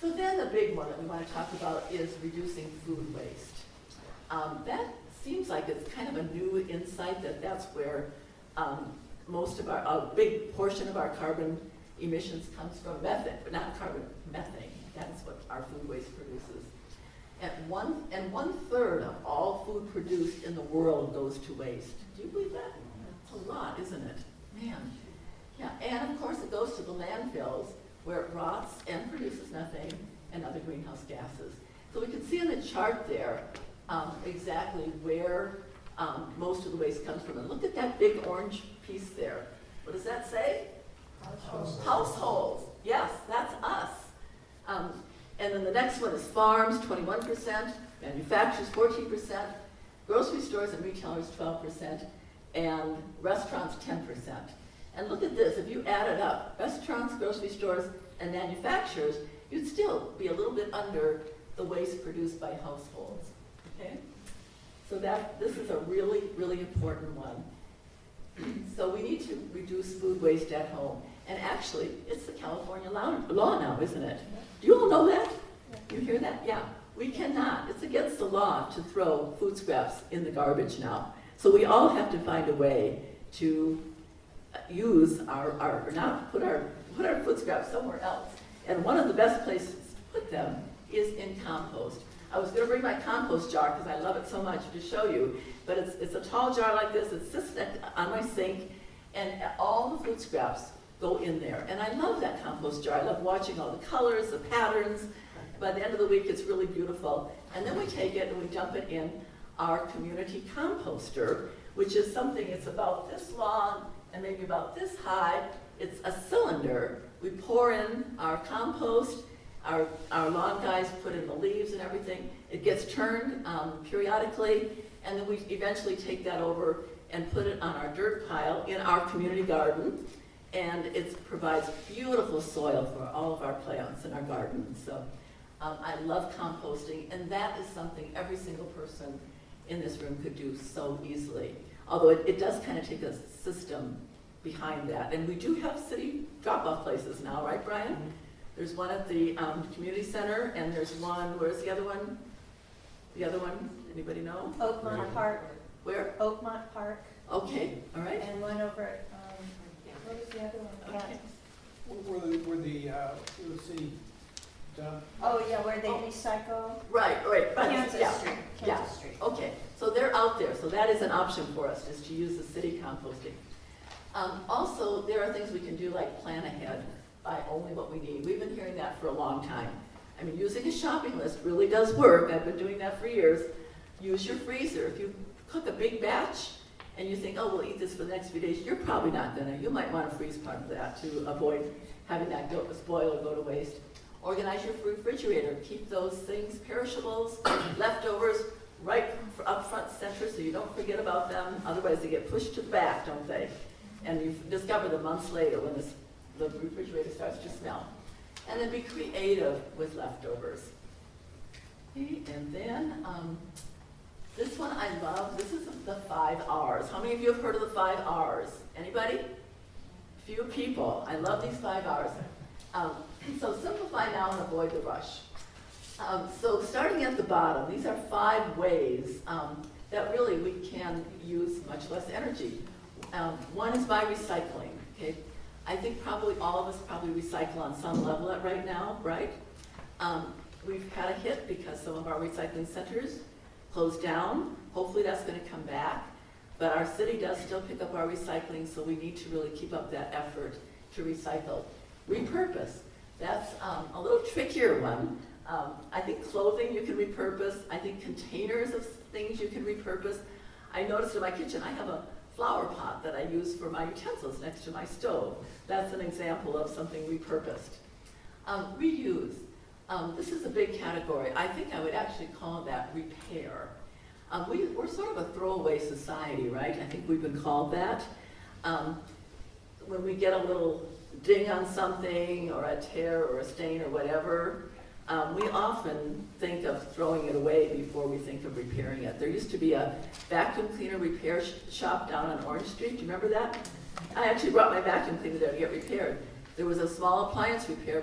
Speaker 1: So then the big one that we want to talk about is reducing food waste. That seems like it's kind of a new insight that's where most of a big portion of our carbon emissions comes from methane, but not methane. That's what our food waste produces. And 1/3 of all food produced in the world goes to waste. Do you believe that? It's a lot, isn't it? Man. Yeah, and of course it goes to the landfills where it rots and produces methane and other greenhouse gases. So we can see in the chart there exactly where most of the waste comes from. And look at that big orange piece there. What does that say? Households. Households. Yes, that's us. And then the next one is farms, 21%, manufacturers, 14%, grocery stores and retailers, 12%, and restaurants, 10%. And look at this, if you add it up, restaurants, grocery stores, and manufacturers, you'd still be a little bit under the waste produced by households, okay? So this is a really, really important one. So we need to reduce food waste at home. And actually, it's the California law now, isn't it? Do you all know that? You hear that? Yeah. We cannot. It's against the law to throw food scraps in the garbage now. So we all have to find a way to use put our food scraps somewhere else. And one of the best places to put them is in compost. I was going to bring my compost jar because I love it so much to show you, but it's a tall jar like this. It sits on my sink, and all the food scraps go in there. And I love that compost jar. I love watching all the colors, the patterns. By the end of the week, it's really beautiful. And then we take it and we dump it in our community composter, which is something, it's about this long and maybe about this high. It's a cylinder. We pour in our compost. Our lawn guys put in the leaves and everything. It gets turned periodically, and then we eventually take that over and put it on our dirt pile in our community garden. And it provides beautiful soil for all of our plants in our garden. So I love composting, and that is something every single person in this room could do so easily. Although it does kind of take a system behind that. And we do have city drop-off places now, right, Brian? Mm-hmm. There's one at the community center, and there's one, where's the other one? The other one, anybody know?
Speaker 9: Oakmont Park.
Speaker 1: Where?
Speaker 9: Oakmont Park.
Speaker 1: Okay, all right.
Speaker 9: And one over at, what was the other one?
Speaker 1: Okay.
Speaker 10: Where the city dump?
Speaker 9: Oh, yeah, where they recycle.
Speaker 1: Right. But,
Speaker 9: Kansas
Speaker 1: yeah.
Speaker 9: Street.
Speaker 1: Yeah.
Speaker 9: Kansas Street.
Speaker 1: Okay, so they're out there, so that is an option for us, is to use the city composting. Also, there are things we can do like plan ahead, buy only what we need. We've been hearing that for a long time. I mean, using a shopping list really does work. I've been doing that for years. Use your freezer. If you cook a big batch and you think, oh, we'll eat this for the next few days, you're probably not gonna. You might wanna freeze part of that to avoid having that spoil or go to waste. Organize your refrigerator. Keep those things, perishables, leftovers, right up front center so you don't forget about them. Otherwise they get pushed to the back, don't they? And you discover them months later when the refrigerator starts to smell. And then be creative with leftovers. Okay, and then this one I love. This is the 5 R's. How many of you have heard of the 5 R's? Anybody? Few people. I love these 5 R's. So simplify now and avoid the rush. So starting at the bottom, these are 5 ways that really we can use much less energy. One is by recycling. Okay, I think probably all of us probably recycle on some level right now, right? We've had a hit because some of our recycling centers closed down. Hopefully that's going to come back. But our city does still pick up our recycling, so we need to really keep up that effort to recycle. Repurpose. That's a little trickier one. I think clothing you can repurpose. I think containers of things you can repurpose. I noticed in my kitchen, I have a flower pot that I use for my utensils next to my stove. That's an example of something repurposed. Reuse. This is a big category. I think I would actually call that repair. We're sort of a throwaway society, right? I think we've been called that. When we get a little ding on something, or a tear, or a stain, or whatever, we often think of throwing it away before we think of repairing it. There used to be a vacuum cleaner repair shop down on Orange Street. Do you remember that? I actually brought my vacuum cleaner there to get repaired. There was a small appliance repair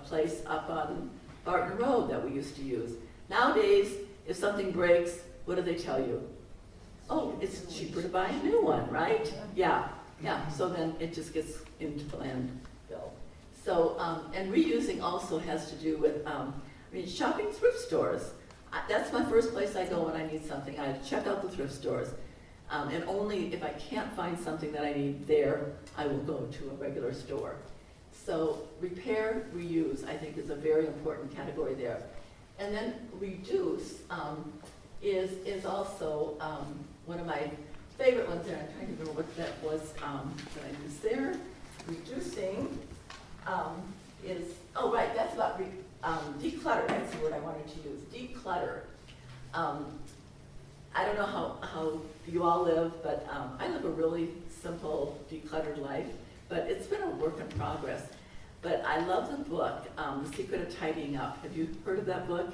Speaker 1: place up on Barton Road that we used to use. Nowadays, if something breaks, what do they tell you? Oh, it's cheaper to buy a new one, right? Yeah. So then it just gets into the landfill. So, and reusing also has to do with, shopping thrift stores. That's my first place I go when I need something. I check out the thrift stores. And only if I can't find something that I need there, I will go to a regular store. So repair, reuse, I think is a very important category there. And then reduce is also one of my favorite ones there. I'm trying to remember what that was that I used there. Reducing is, oh right, that's about declutter. That's the word I wanted to use. Declutter. I don't know how you all live, but I live a really simple, decluttered life, but it's been a work in progress. But I love the book, The Secret of Tidying Up. Have you heard of that book?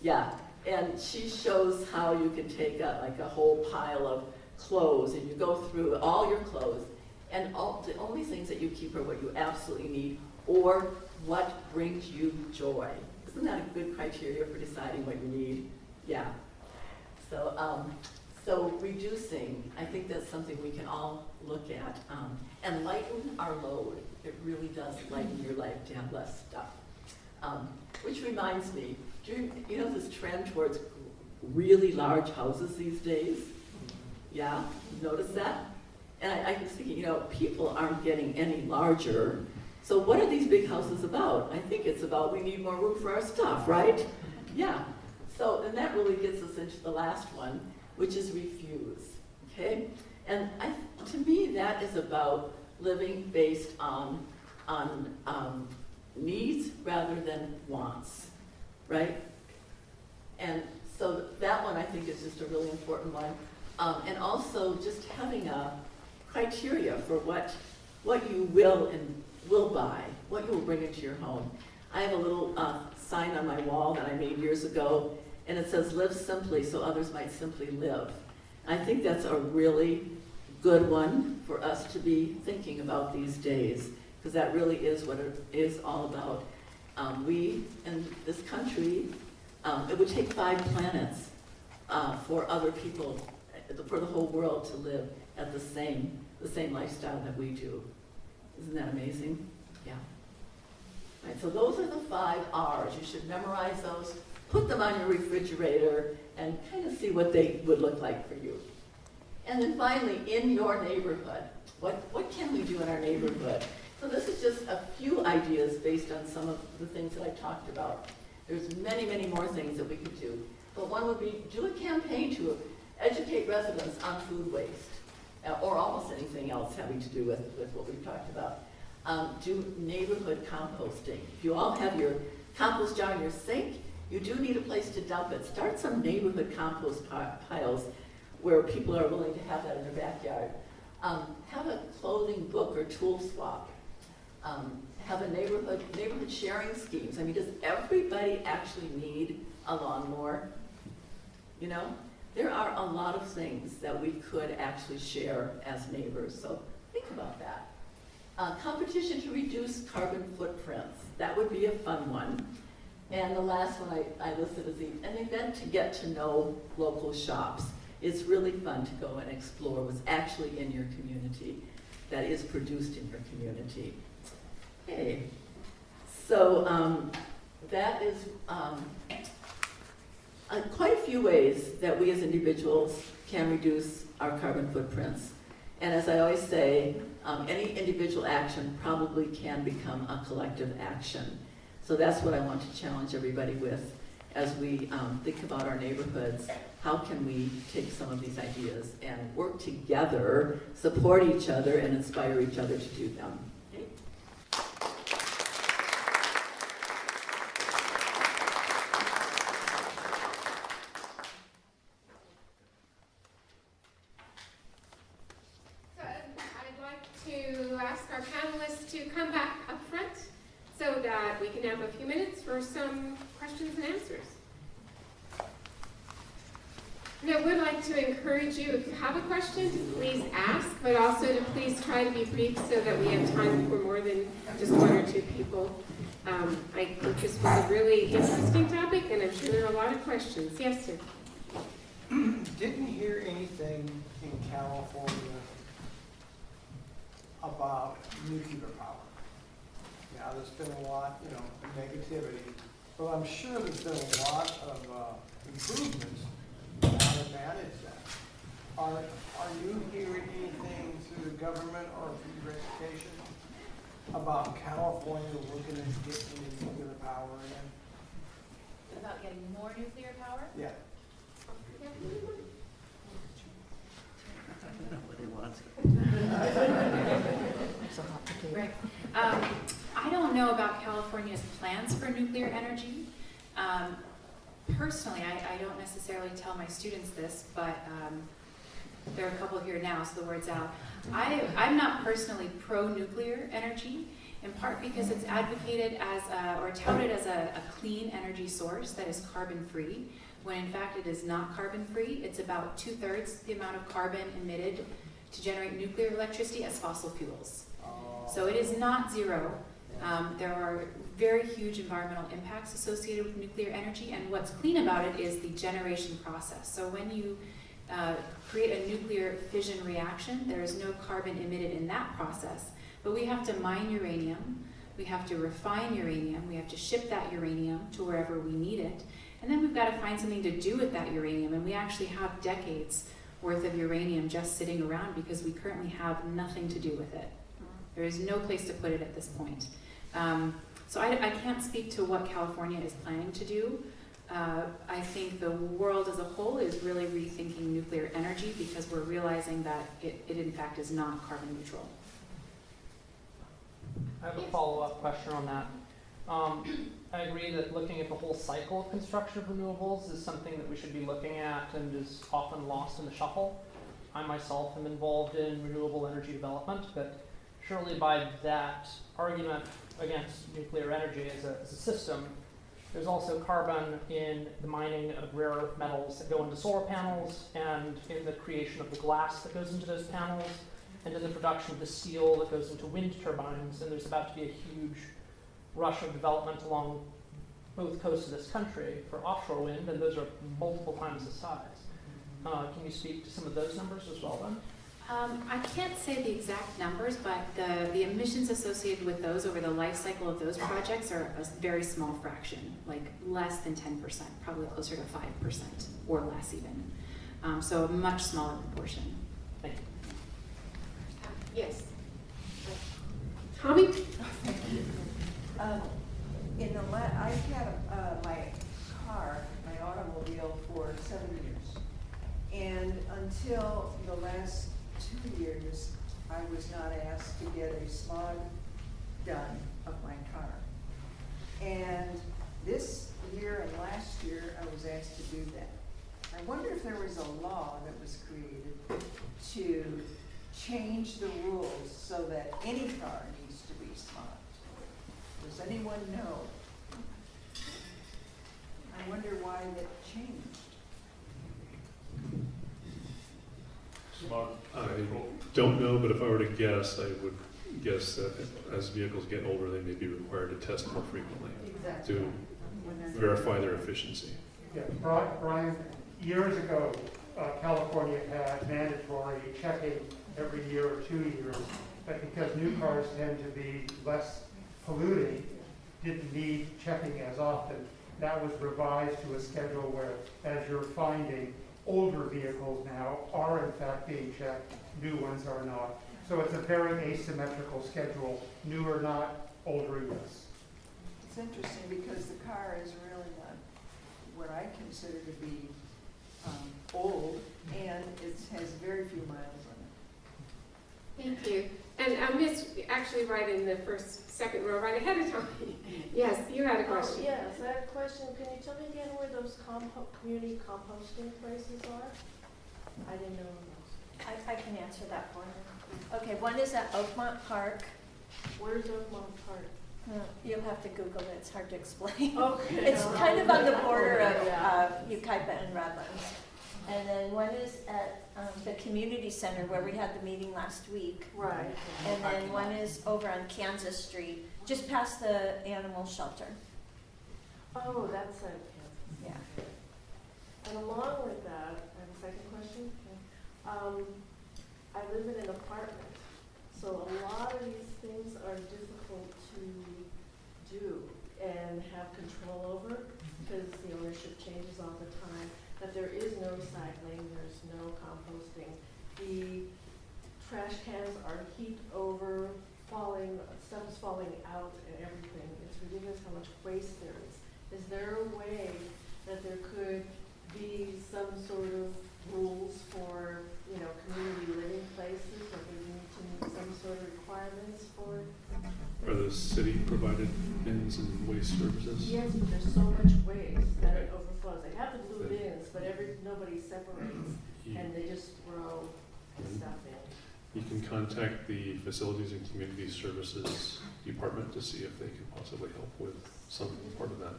Speaker 1: Yeah, and she shows how you can take like a whole pile of clothes and you go through all your clothes, and the only things that you keep are what you absolutely need or what brings you joy. Isn't that a good criteria for deciding what you need? Yeah. So reducing, I think that's something we can all look at, and lighten our load. It really does lighten your life to have less stuff. Which reminds me, do you know this trend towards really large houses these days? Yeah, notice that? And I was thinking, people aren't getting any larger. So what are these big houses about? I think it's about we need more room for our stuff, right? Yeah. So, and that really gets us into the last one, which is refuse, okay? And to me, that is about living based on needs rather than wants, right? And so that one I think is just a really important one. And also just having a criteria for what you will buy, what you will bring into your home. I have a little sign on my wall that I made years ago, and it says, live simply so others might simply live. I think that's a really good one for us to be thinking about these days, because that really is what it is all about. We, in this country, it would take 5 planets for other people, for the whole world to live at the same lifestyle that we do. Isn't that amazing? Yeah. All right, so those are the 5 R's. You should memorize those, put them on your refrigerator, and kind of see what they would look like for you. And then finally, in your neighborhood, what can we do in our neighborhood? So this is just a few ideas based on some of the things that I talked about. There's many, many more things that we could do. But one would be do a campaign to educate residents on food waste, or almost anything else having to do with what we've talked about. Do neighborhood composting. If you all have your compost jar in your sink, you do need a place to dump it. Start some neighborhood compost piles where people are willing to have that in their backyard. Have a clothing book or tool swap. Have a neighborhood sharing schemes. I mean, does everybody actually need a lawnmower? There are a lot of things that we could actually share as neighbors, so think about that. Competition to reduce carbon footprints. That would be a fun one. And the last one I listed is an event to get to know local shops. It's really fun to go and explore what's actually in your community, that is produced in your community. Okay, so that is quite a few ways that we as individuals can reduce our carbon footprints. And as I always say, any individual action probably can become a collective action. So that's what I want to challenge everybody with as we think about our neighborhoods. How can we take some of these ideas and work together, support each other, and inspire each other to do them? Okay?
Speaker 11: So I'd like to ask our panelists to come back up front so that we can have a few minutes for some questions and answers. And I would like to encourage you, if you have a question, to please ask, but also to please try to be brief so that we have time for more than just one or two people. I think this was a really interesting topic, and I'm sure there are a lot of questions. Yes, sir.
Speaker 10: Didn't hear anything in California about nuclear power. Now, there's been a lot, negativity, but I'm sure there's been a lot of improvements on how to manage that. Are you hearing anything through the government or through your education about California looking at getting nuclear power in?
Speaker 6: About getting more nuclear power?
Speaker 10: Yeah.
Speaker 6: Right. I don't know about California's plans for nuclear energy. Personally, I don't necessarily tell my students this, but there are a couple here now, so the word's out. I'm not personally pro-nuclear energy, in part because it's advocated as or touted as a clean energy source that is carbon-free, when in fact it is not carbon-free. It's about 2/3 the amount of carbon emitted to generate nuclear electricity as fossil fuels. So it is not zero. There are very huge environmental impacts associated with nuclear energy, and what's clean about it is the generation process. So when you create a nuclear fission reaction, there is no carbon emitted in that process, but we have to mine uranium, we have to refine uranium, we have to ship that uranium to wherever we need it, and then we've got to find something to do with that uranium, and we actually have decades worth of uranium just sitting around because we currently have nothing to do with it. There is no place to put it at this point. So I can't speak to what California is planning to do. I think the world as a whole is really rethinking nuclear energy because we're realizing that it in fact is not carbon neutral.
Speaker 4: I have a follow-up question on that. I agree that looking at the whole cycle of construction of renewables is something that we should be looking at and is often lost in the shuffle. I myself am involved in renewable energy development, but surely by that argument against nuclear energy as a system, there's also carbon in the mining of rare earth metals that go into solar panels and in the creation of the glass that goes into those panels and in the production of the steel that goes into wind turbines. And there's about to be a huge rush of development along both coasts of this country for offshore wind, and those are multiple times the size. Can you speak to some of those numbers as well then?
Speaker 6: I can't say the exact numbers, but the emissions associated with those over the life cycle of those projects are a very small fraction, like less than 10%, probably closer to 5% or less even. So a much smaller proportion.
Speaker 4: Thank you.
Speaker 11: Yes. Tommy?
Speaker 12: I've had my car, my automobile for 7 years. And until the last 2 years, I was not asked to get a smog done of my car. And this year and last year, I was asked to do that. I wonder if there was a law that was created to change the rules so that any car needs to be smogged. Does anyone know? I wonder why that changed.
Speaker 7: I don't know, but if I were to guess, I would guess that as vehicles get older, they may be required to test more frequently to verify their efficiency.
Speaker 3: Yeah, Brian, years ago, California had mandatory checking every year or 2 years, but because new cars tend to be less polluting, didn't need checking as often. That was revised to a schedule where, as you're finding, older vehicles now are in fact being checked, new ones are not. So it's a very asymmetrical schedule, newer not, older yes.
Speaker 12: It's interesting because the car is really not what I consider to be old, and it has very few miles on it.
Speaker 11: Thank you. And Miss, actually right in the second row, right ahead of time. Yes, you had a question.
Speaker 9: Yes, I have a question. Can you tell me again where those community composting places are? I didn't know those. I can answer that for you. Okay, one is at Oakmont Park.
Speaker 8: Where's Oakmont Park?
Speaker 9: You'll have to Google it, it's hard to explain.
Speaker 8: Okay.
Speaker 9: It's kind of on the border of Yucaipa and Redlands. And then one is at the community center where we had the meeting last week.
Speaker 8: Right.
Speaker 9: And then one is over on Kansas Street, just past the animal shelter.
Speaker 8: Oh, that's at Kansas.
Speaker 9: Yeah.
Speaker 8: And along with that, I have a second question. I live in an apartment, so a lot of these things are difficult to do and have control over because the ownership changes all the time. But there is no recycling, there's no composting. The trash cans are heaped over, stuff is falling out and everything. It's ridiculous how much waste there is. Is there a way that there could be some sort of rules for, community living places, that they need to meet some sort of requirements for?
Speaker 7: Are the city provided bins and waste services?
Speaker 8: Yes, but there's so much waste that it overflows. They have the blue bins, but nobody separates, and they just throw stuff in.
Speaker 7: You can contact the Facilities and Community Services Department to see if they can possibly help with some part of that.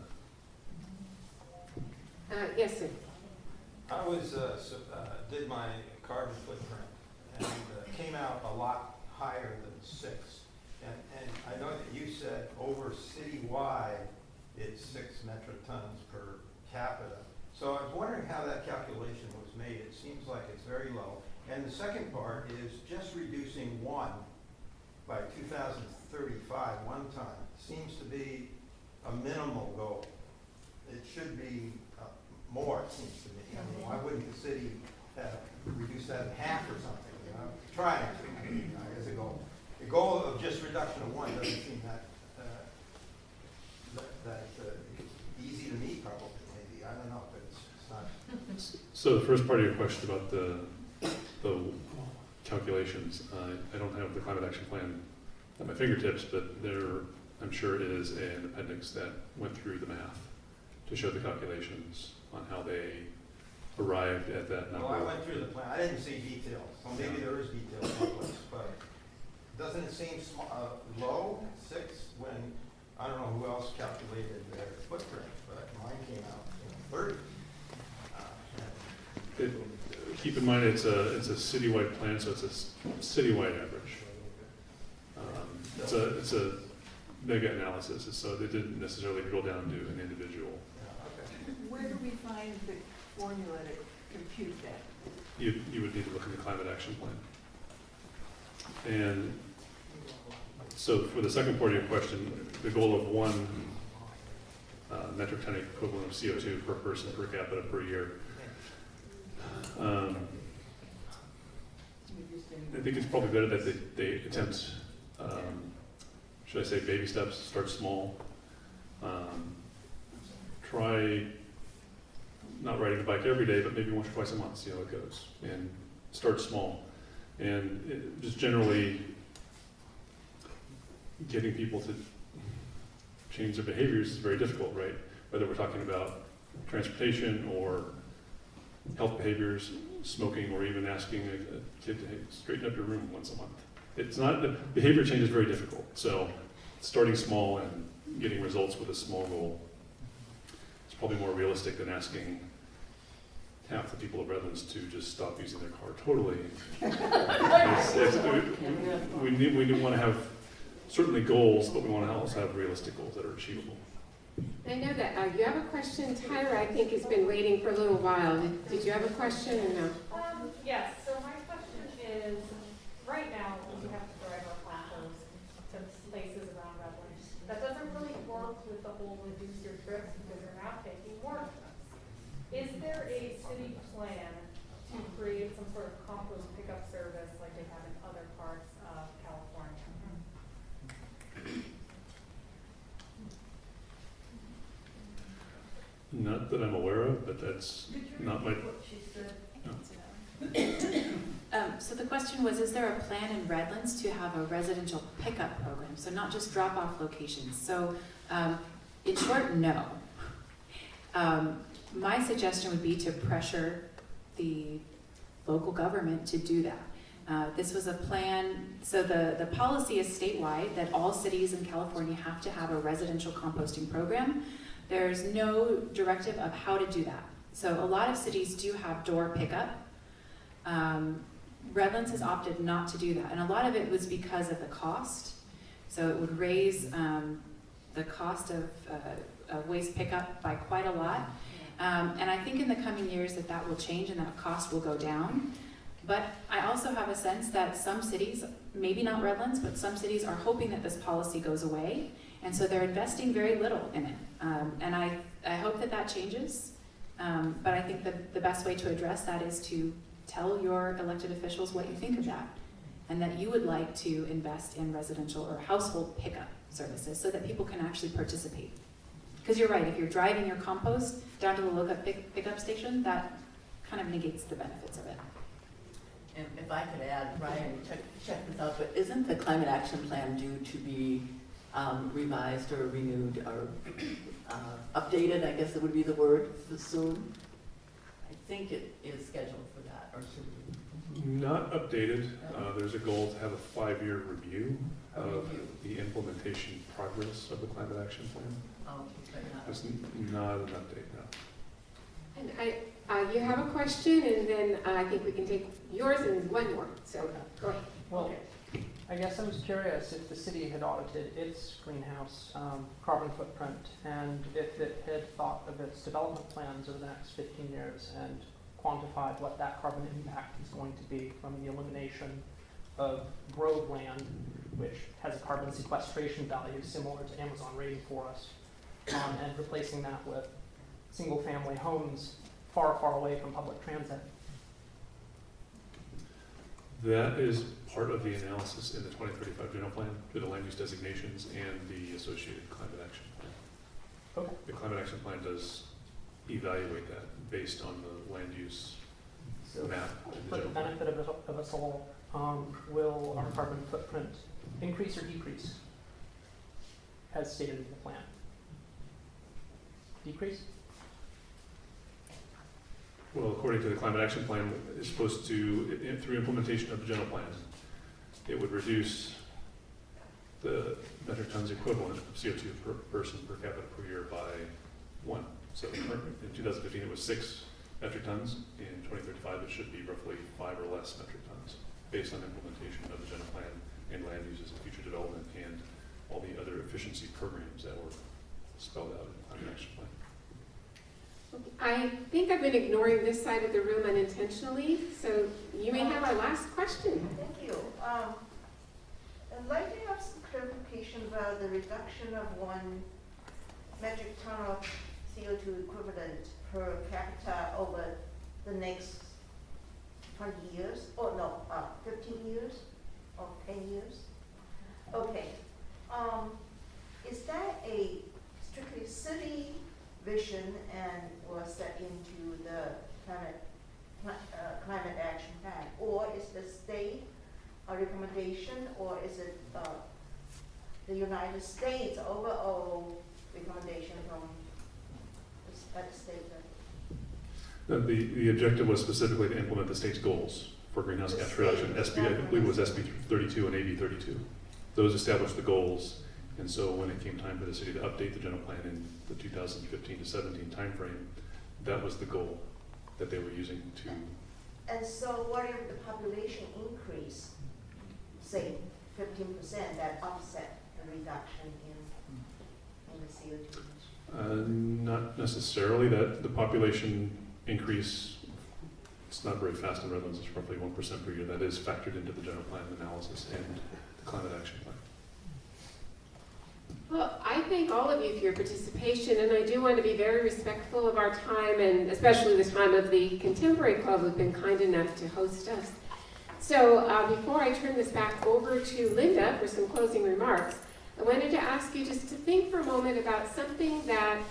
Speaker 11: Yes, sir.
Speaker 13: I did my carbon footprint and came out a lot higher than 6. And I know that you said over citywide it's 6 metric tons per capita. So I was wondering how that calculation was made. It seems like it's very low. And the second part is just reducing 1 by 2035, 1 ton, seems to be a minimal goal. It should be more, it seems to me. I mean, why wouldn't the city reduce that in half or something? Trying to, as a goal. The goal of just reduction of 1 doesn't seem that easy to meet, probably, maybe. I don't know, but it's not.
Speaker 7: So the first part of your question about the calculations, I don't have the climate action plan at my fingertips, but there, I'm sure, is an appendix that went through the math to show the calculations on how they arrived at that number.
Speaker 13: Well, I went through the plan. I didn't see details, so maybe there is details someplace, but doesn't it seem low, 6, when, I don't know who else calculated their footprint, but mine came out 30.
Speaker 7: Keep in mind, it's a citywide plan, so it's a citywide average. It's a mega analysis, so they didn't necessarily drill down to an individual.
Speaker 12: Where do we find the formula to compute that?
Speaker 7: You would need to look in the climate action plan. And so for the second part of your question, the goal of 1 metric ton equivalent of CO2 per person per capita per year. I think it's probably better that they attempt, should I say, baby steps, start small. Try not riding the bike every day, but maybe once or twice a month, see how it goes. And start small. And just generally getting people to change their behaviors is very difficult, right? Whether we're talking about transportation or health behaviors, smoking, or even asking a kid to straighten up your room once a month. It's not, the behavior change is very difficult. So starting small and getting results with a small goal is probably more realistic than asking half the people of Redlands to just stop using their car totally. We want to have certainly goals, but we want to also have realistic goals that are achievable.
Speaker 11: I know that you have a question. Tyler, I think, has been waiting for a little while. Did you have a question or no?
Speaker 14: Yes, so my question is, right now, we have to drive our plateaus to places around Redlands. That doesn't really work with the whole reduce your trips because you're now taking more trips. Is there a city plan to create some sort of compost pickup service like they have in other parts of California?
Speaker 7: Not that I'm aware of, but that's not my,
Speaker 6: So the question was, is there a plan in Redlands to have a residential pickup program? So not just drop-off locations. So in short, no. My suggestion would be to pressure the local government to do that. This was a plan, so the policy is statewide that all cities in California have to have a residential composting program. There's no directive of how to do that. So a lot of cities do have door pickup. Redlands has opted not to do that, and a lot of it was because of the cost. So it would raise the cost of waste pickup by quite a lot. And I think in the coming years that will change and that cost will go down. But I also have a sense that some cities, maybe not Redlands, but some cities are hoping that this policy goes away. And so they're investing very little in it. And I hope that changes. But I think the best way to address that is to tell your elected officials what you think of that, and that you would like to invest in residential or household pickup services so that people can actually participate. Because you're right, if you're driving your compost down to the local pickup station, that kind of negates the benefits of it.
Speaker 1: And if I could add, Ryan, check this out, but isn't the climate action plan due to be revised or renewed or updated, I guess it would be the word, soon? I think it is scheduled for that, or should we?
Speaker 7: not updated. There's a goal to have a 5-year review of the implementation progress of the climate action plan.
Speaker 1: Oh, but not.
Speaker 7: It's not an update, no.
Speaker 11: And you have a question, and then I think we can take yours and one more. So go ahead.
Speaker 4: Well, I guess I was curious if the city had audited its greenhouse carbon footprint, and if it had thought of its development plans over the next 15 years and quantified what that carbon impact is going to be from the elimination of grove land, which has a carbon sequestration value similar to Amazon rainforest, and replacing that with single-family homes far, far away from public transit.
Speaker 7: That is part of the analysis in the 2035 general plan for the land use designations and the associated climate action plan.
Speaker 4: Okay.
Speaker 7: The climate action plan does evaluate that based on the land use
Speaker 4: So
Speaker 7: map.
Speaker 4: for the benefit of us all, will our carbon footprint increase or decrease as stated in the plan? Decrease?
Speaker 7: Well, according to the climate action plan, it's supposed to, through implementation of the general plan, it would reduce the metric tons equivalent of CO2 per person per capita per year by 1. So in 2015 it was 6 metric tons. In 2035 it should be roughly 5 or less metric tons, based on implementation of the general plan and land uses and future development and all the other efficiency programs that were spelled out in the climate action plan.
Speaker 11: I think I've been ignoring this side of the room unintentionally, so you may have our last question.
Speaker 12: Thank you. I'd like to have some clarification about the reduction of 1 metric ton of CO2 equivalent per capita over the next 20 years, or no, 15 years, or 10 years? Okay. Is that a strictly city vision and was set into the climate action plan, or is the state a recommendation, or is it the United States overall recommendation from the state level?
Speaker 7: The objective was specifically to implement the state's goals for greenhouse gas reduction. I believe it was SB 32 and AB 32. Those established the goals. And so when it came time for the city to update the general plan in the 2015 to 17 timeframe, that was the goal that they were using to.
Speaker 12: And so what if the population increase, say 15%, that offset the reduction in the CO2?
Speaker 7: Not necessarily. That the population increase, it's not very fast in Redlands, it's roughly 1% per year. That is factored into the general plan analysis and the climate action plan.
Speaker 11: Well, I thank all of you for your participation, and I do want to be very respectful of our time, and especially the time of the Contemporary Club, who've been kind enough to host us. So before I turn this back over to Linda for some closing remarks, I wanted to ask you just to think for a moment about something that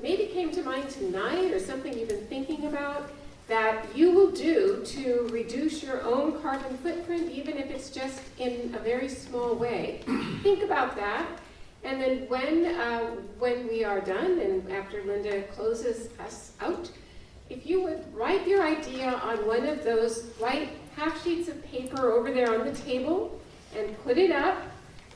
Speaker 11: maybe came to mind tonight or something you've been thinking about that you will do to reduce your own carbon footprint, even if it's just in a very small way. Think about that. And then when we are done, and after Linda closes us out, if you would write your idea on one of those white half sheets of paper over there on the table and put it up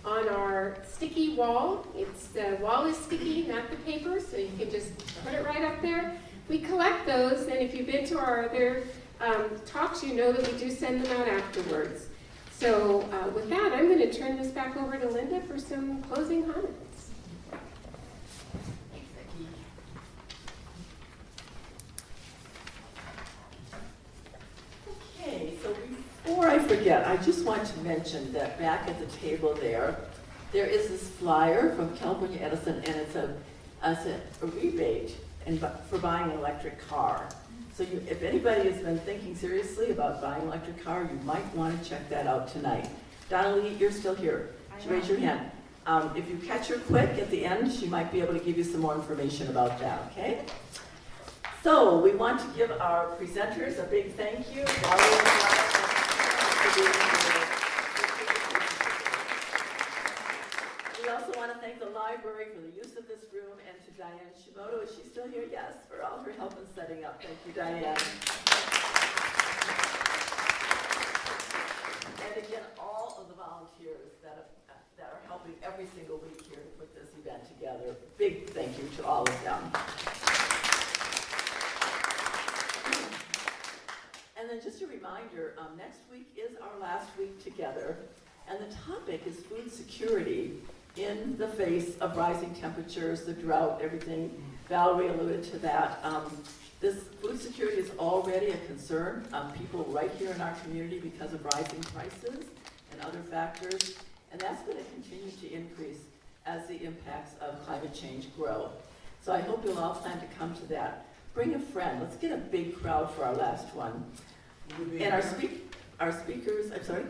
Speaker 11: on our sticky wall. The wall is sticky, not the paper, so you can just put it right up there. We collect those, and if you've been to our other talks, you know that we do send them out afterwards. So with that, I'm going to turn this back over to Linda for some closing comments.
Speaker 1: Okay, so before I forget, I just want to mention that back at the table there is this flyer from California Edison, and it's a rebate for buying an electric car. So if anybody has been thinking seriously about buying an electric car, you might want to check that out tonight. Donnelly, you're still here. Raise your hand. If you catch her quick at the end, she might be able to give you some more information about that, okay? So we want to give our presenters a big thank you. We also want to thank the library for the use of this room, and to Diane Shimoto, is she still here? Yes, for all her help in setting up. Thank you, Diane. And again, all of the volunteers that are helping every single week here to put this event together. Big thank you to all of them. And then just a reminder, next week is our last week together, and the topic is food security in the face of rising temperatures, the drought, everything. Valerie alluded to that. This food security is already a concern of people right here in our community because of rising prices and other factors, and that's going to continue to increase as the impacts of climate change grow. So I hope you'll all plan to come to that. Bring a friend. Let's get a big crowd for our last one. And our speakers, I'm sorry?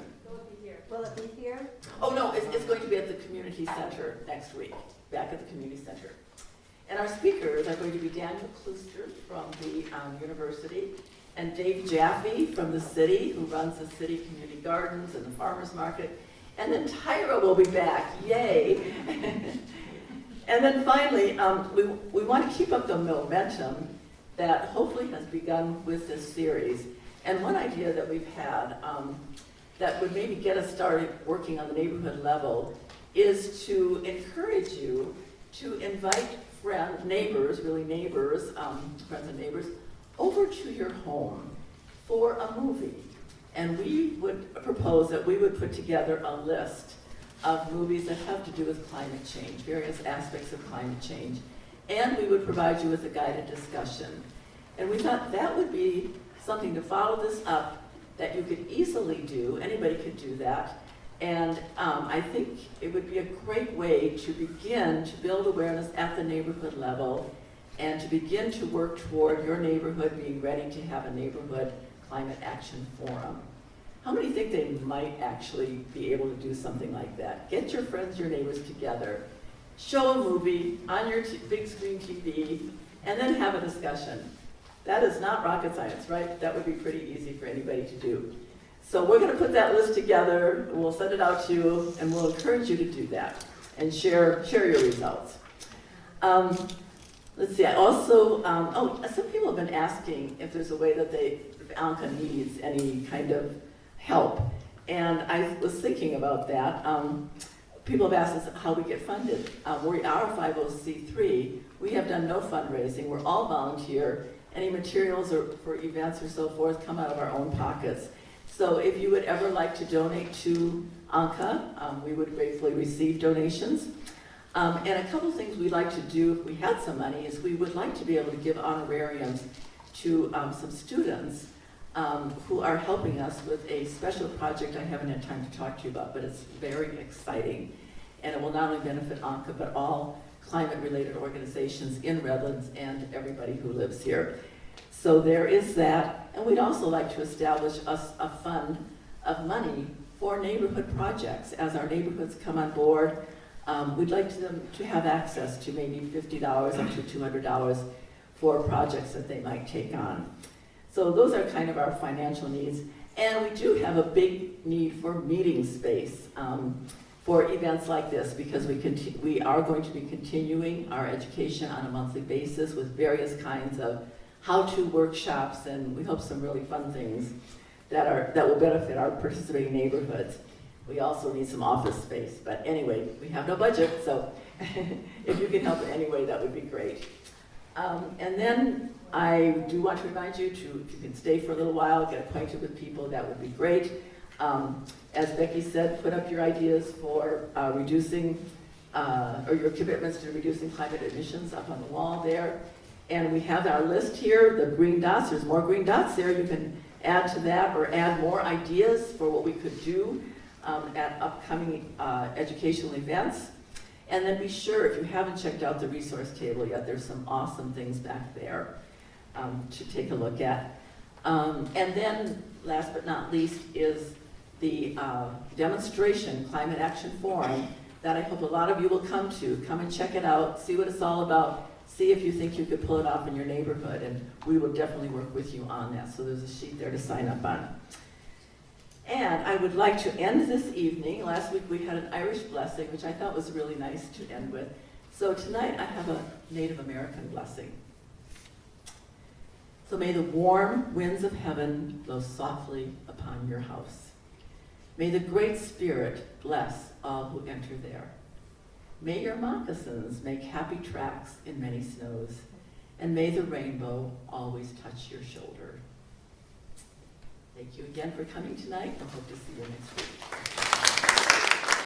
Speaker 9: Will it be here?
Speaker 1: Oh, no, it's going to be at the community center next week, back at the community center. And our speakers are going to be Daniel Klooster from the university, and Dave Jaffe from the city, who runs the city community gardens and the farmers market. And then Tyra will be back, yay. And then finally, we want to keep up the momentum that hopefully has begun with this series. And one idea that we've had that would maybe get us started working on the neighborhood level is to encourage you to invite neighbors, friends and neighbors, over to your home for a movie. And we would propose that we would put together a list of movies that have to do with climate change, various aspects of climate change, and we would provide you with a guided discussion. And we thought that would be something to follow this up that you could easily do. Anybody could do that. And I think it would be a great way to begin to build awareness at the neighborhood level and to begin to work toward your neighborhood being ready to have a neighborhood climate action forum. How many think they might actually be able to do something like that? Get your friends, your neighbors together, show a movie on your big screen TV, and then have a discussion. That is not rocket science, right? That would be pretty easy for anybody to do. So we're going to put that list together, we'll send it out to you, and we'll encourage you to do that and share your results. Let's see, I also, some people have been asking if there's a way that if ANCA needs any kind of help. And I was thinking about that. People have asked us how we get funded. We are a 50c3. We have done no fundraising. We're all volunteer. Any materials or for events or so forth come out of our own pockets. So if you would ever like to donate to ANCA, we would gratefully receive donations. And a couple things we'd like to do if we had some money is we would like to be able to give honorariums to some students who are helping us with a special project I haven't had time to talk to you about, but it's very exciting. And it will not only benefit ANCA, but all climate-related organizations in Redlands and everybody who lives here. So there is that. And we'd also like to establish a fund of money for neighborhood projects. As our neighborhoods come on board, we'd like them to have access to maybe $50 up to $200 for projects that they might take on. So those are kind of our financial needs. And we do have a big need for meeting space for events like this, because we are going to be continuing our education on a monthly basis with various kinds of how-to workshops, and we hope some really fun things that will benefit our participating neighborhoods. We also need some office space, but anyway, we have no budget, so if you can help in any way, that would be great. And then I do want to remind you to, if you can stay for a little while, get acquainted with people, that would be great. As Becky said, put up your ideas for reducing, or your commitments to reducing climate emissions up on the wall there. And we have our list here, the green dots. There's more green dots there. You can add to that or add more ideas for what we could do at upcoming educational events. And then be sure, if you haven't checked out the resource table yet, there's some awesome things back there to take a look at. And then, last but not least, is the demonstration, Climate Action Forum, that I hope a lot of you will come to. Come and check it out, see what it's all about, see if you think you could pull it off in your neighborhood, and we will definitely work with you on that. So there's a sheet there to sign up on. And I would like to end this evening. Last week we had an Irish blessing, which I thought was really nice to end with. So tonight I have a Native American blessing. So may the warm winds of heaven blow softly upon your house. May the Great Spirit bless all who enter there. May your moccasins make happy tracks in many snows, and may the rainbow always touch your shoulder. Thank you again for coming tonight. I hope to see you next week.